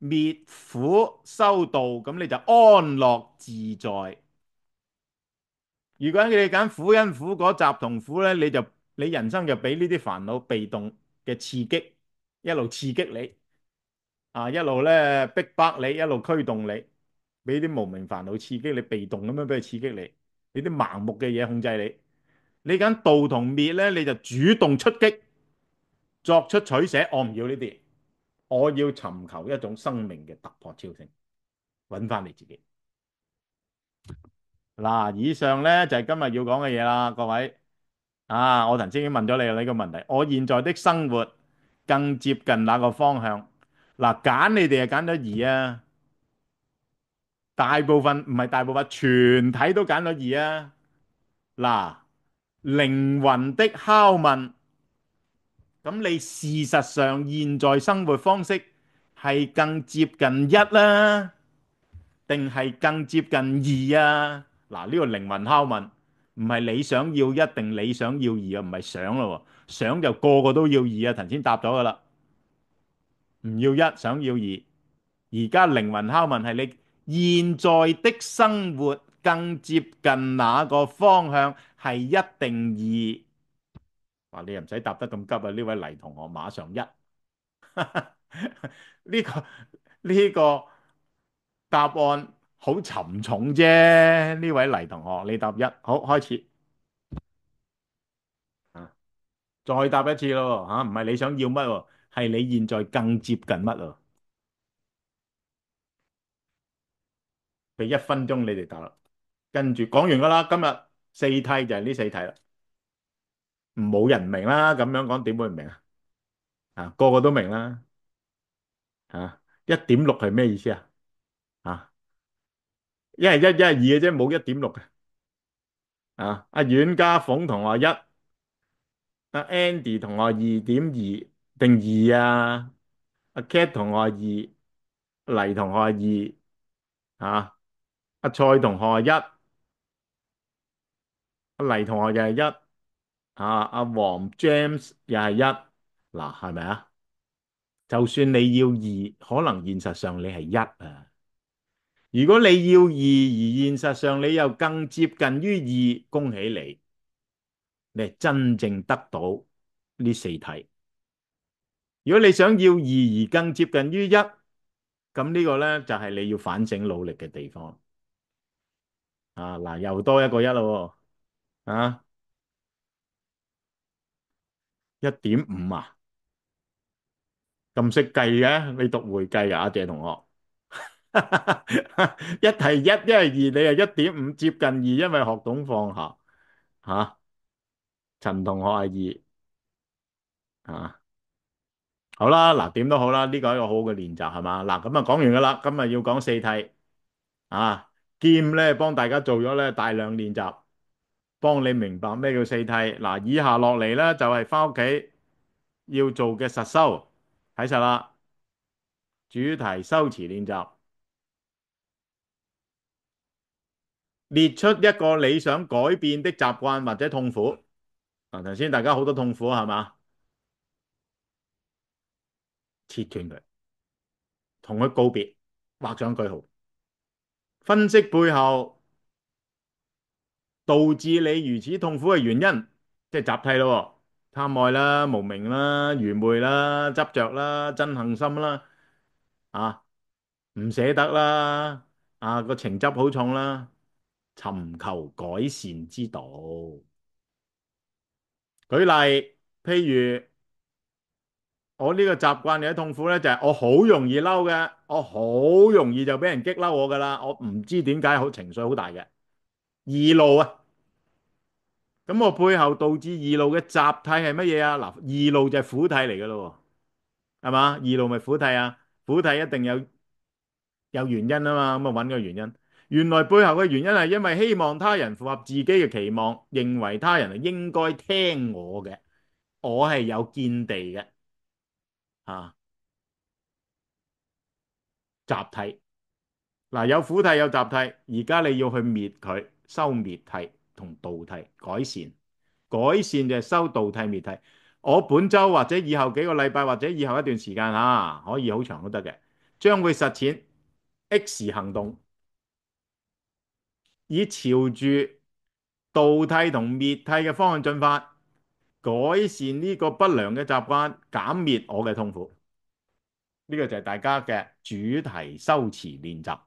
滅苦修道，咁你就安樂自在。如果你揀苦因苦果集同苦咧，你人生就俾呢啲煩惱被動嘅刺激，一路刺激你啊，一路咧逼迫你，一路驅動你，俾啲無明煩惱刺激你，被動咁樣俾佢刺激你，你啲盲目嘅嘢控制你。你揀道同滅咧，你就主動出擊，作出取捨。我唔要呢啲，我要尋求一種生命嘅突破超升，揾翻你自己。嗱，以上咧就係今日要講嘅嘢啦，各位。啊！我頭先已經問咗你呢個問題，我現在的生活更接近那個方向？嗱，揀你哋係揀咗二啊，大部分唔係大部分，全體都揀咗二啊。嗱，靈魂的拷問，咁你事實上現在生活方式係更接近一啦，定係更接近二啊？嗱，呢個靈魂拷問唔係你想要一定你想要二啊，唔係想咯喎，想就個個都要二啊，頭先答咗噶啦，唔要一，想要二。而家靈魂拷問係你現在的生活更接近哪個方向，係一定二？話你又唔使答得咁急啊！呢位黎同學馬上一，呢個呢個答案好沉重啫。呢位黎同學，你答一，好，開始啊，再答一次咯吓，唔係你想要乜喎，係你現在更接近乜喎？俾1分鐘你哋答啦，跟住講完噶啦，今日四題就係呢四題啦。冇人明啦，咁樣講點會唔明啊？啊，個個都明啦。啊，1.6係咩意思啊？啊，一係一，一係二嘅啫，冇1.6嘅。啊，阿阮家鳳同學一，阿 Andy 同學2.2定二啊？阿 Cat 同學二，黎同學二，啊，阿蔡同學一，阿黎同學又係一，阿黃 James 又係一，嗱，係咪啊？就算你要二，可能現實上你係一啊。如果你要二，而現實上你又更接近於二，恭喜你，你係真正得到呢四題。如果你想要二而更接近於一，咁呢個呢，就係你要反省努力嘅地方。啊，嗱，又多一個一咯喎，啊，1.5啊，咁識計嘅，你讀會計啊，阿謝同學。一係一，一係二，你係1.5接近二，因為學懂放下。吓，陳同學係二，啊。好啦，嗱，點都好啦，呢個係一個好好嘅練習係嘛？嗱，咁啊講完噶啦，今日要講四題啊，兼咧幫大家做咗咧大量練習，幫你明白咩叫四題。嗱，以下落嚟咧就係翻屋企要做嘅實修，睇實啦。主題修辭練習，列出一個你想改變的習慣或者痛苦。嗱，頭先大家好多痛苦係嘛？切斷佢，同佢告別，畫上句號，分析背後導致你如此痛苦嘅原因，即係集諦咯喎，貪愛啦、無明啦、愚昧啦、執着啦、憎恨心啦，啊，唔捨得啦，啊個情執好重啦，尋求改善之道。舉例，譬如我呢個習慣有啲痛苦咧，就係我好容易嬲嘅，我好容易就俾人激嬲我噶啦，我唔知點解好情緒好大嘅，易怒啊！咁我背後導致易怒嘅習諦係乜嘢啊？嗱，易怒就係苦諦嚟噶咯，係嘛？易怒咪苦諦啊？苦諦一定有原因啊嘛，咁啊揾個原因。原來背後嘅原因係因為希望他人符合自己嘅期望，認為他人係應該聽我嘅，我係有見地嘅啊，習諦。嗱，有苦諦有習諦，而家你要去滅佢，修滅諦同道諦，改善。改善就係修道諦滅諦。我本週或者以後幾個禮拜或者以後一段時間可以好長都得嘅，將會實踐 X 行動，以朝住道諦同滅諦嘅方向進發，改善呢個不良嘅習慣，減滅我嘅痛苦。呢個就係大家嘅主題修辭練習。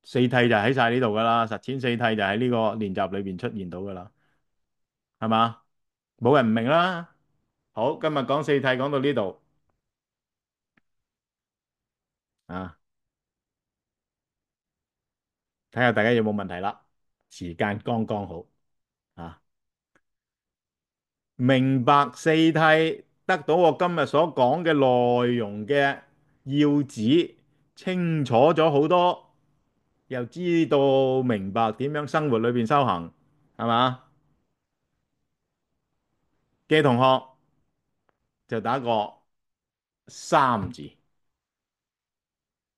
四諦就喺晒呢度噶啦，實踐四諦就喺呢個練習裏邊出現到噶啦，係嘛？冇人唔明啦。好，今日講四諦講到呢度啊，睇下大家有冇問題啦。時間剛剛好啊，明白四諦得到我今日所講嘅內容嘅要旨，清楚咗好多，又知道明白點樣生活裏邊修行，係嘛？嘅同學就打個三字，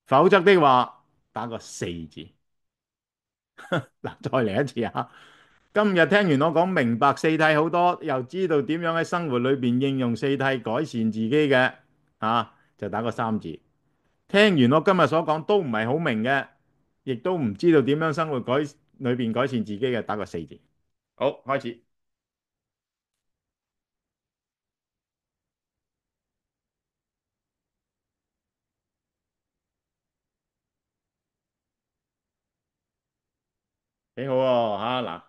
否則的話打個四字。嗱，再嚟一次啊！今日聽完我講明白四諦好多，又知道點樣喺生活裏邊應用四諦改善自己嘅，就打個三字。聽完我今日所講都唔係好明嘅，亦都唔知道點樣生活裏邊改善自己嘅，打個四字。好，開始。幾好喎嚇！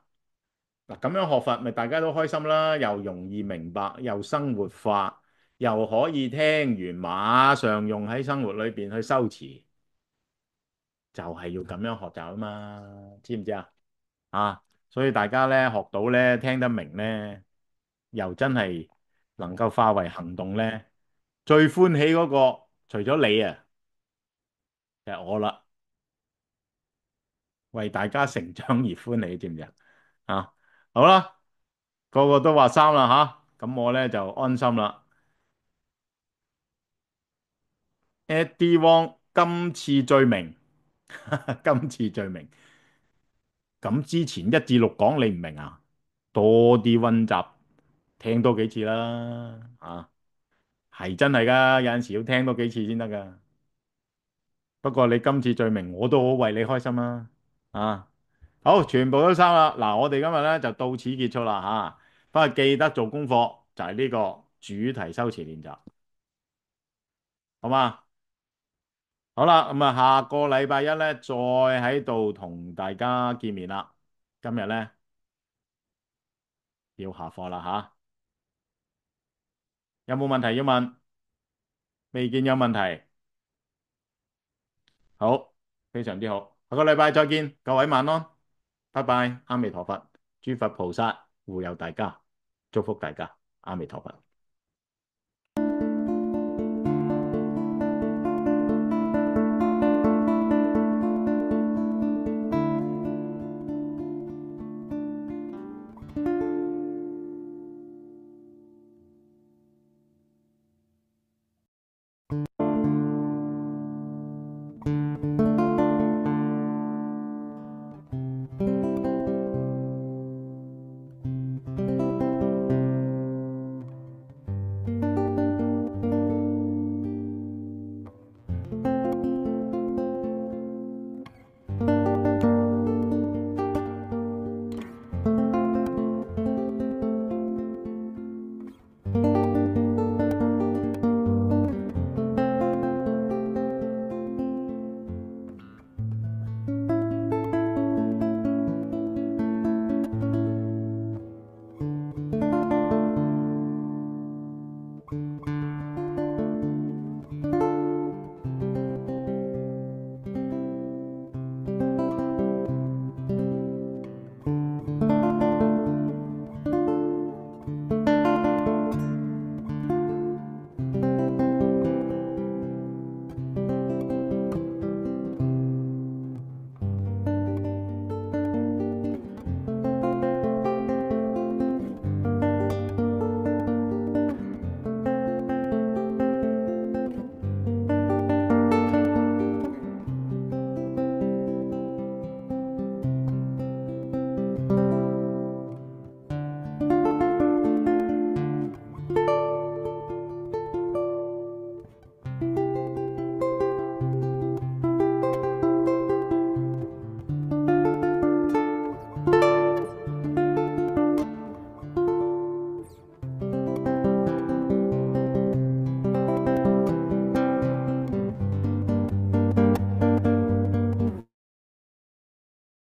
嗱咁樣學法，咪大家都開心啦，又容易明白，又生活化，又可以聽完馬上用喺生活裏邊去修持，就係要咁樣學習啊嘛，知唔知啊？所以大家咧學到咧聽得明咧，又真係能夠化為行動咧，最歡喜嗰個除咗你啊，就係我啦，為大家成長而歡喜，知唔知啊？啊，好啦，個個都話三啦吓，咁我咧就安心啦。Eddie Wong 今次最明，今次最明。咁之前1至6講你唔明啊？多啲溫習，聽多幾次啦。係真係噶，有陣時要聽多幾次先得噶。不過你今次最明，我都好為你開心啦。啊，好，全部都收啦。嗱，我哋今日咧就到此結束啦。不過記得做功課，就係呢個主題修辭練習，好嘛？好啦，咁啊，下個禮拜一咧再喺度同大家見面啦。今日咧要下課啦有冇問題要問？未見有問題。好，非常之好。下個禮拜再見，各位晚安，拜拜，阿彌陀佛，諸佛菩薩護佑大家，祝福大家，阿彌陀佛。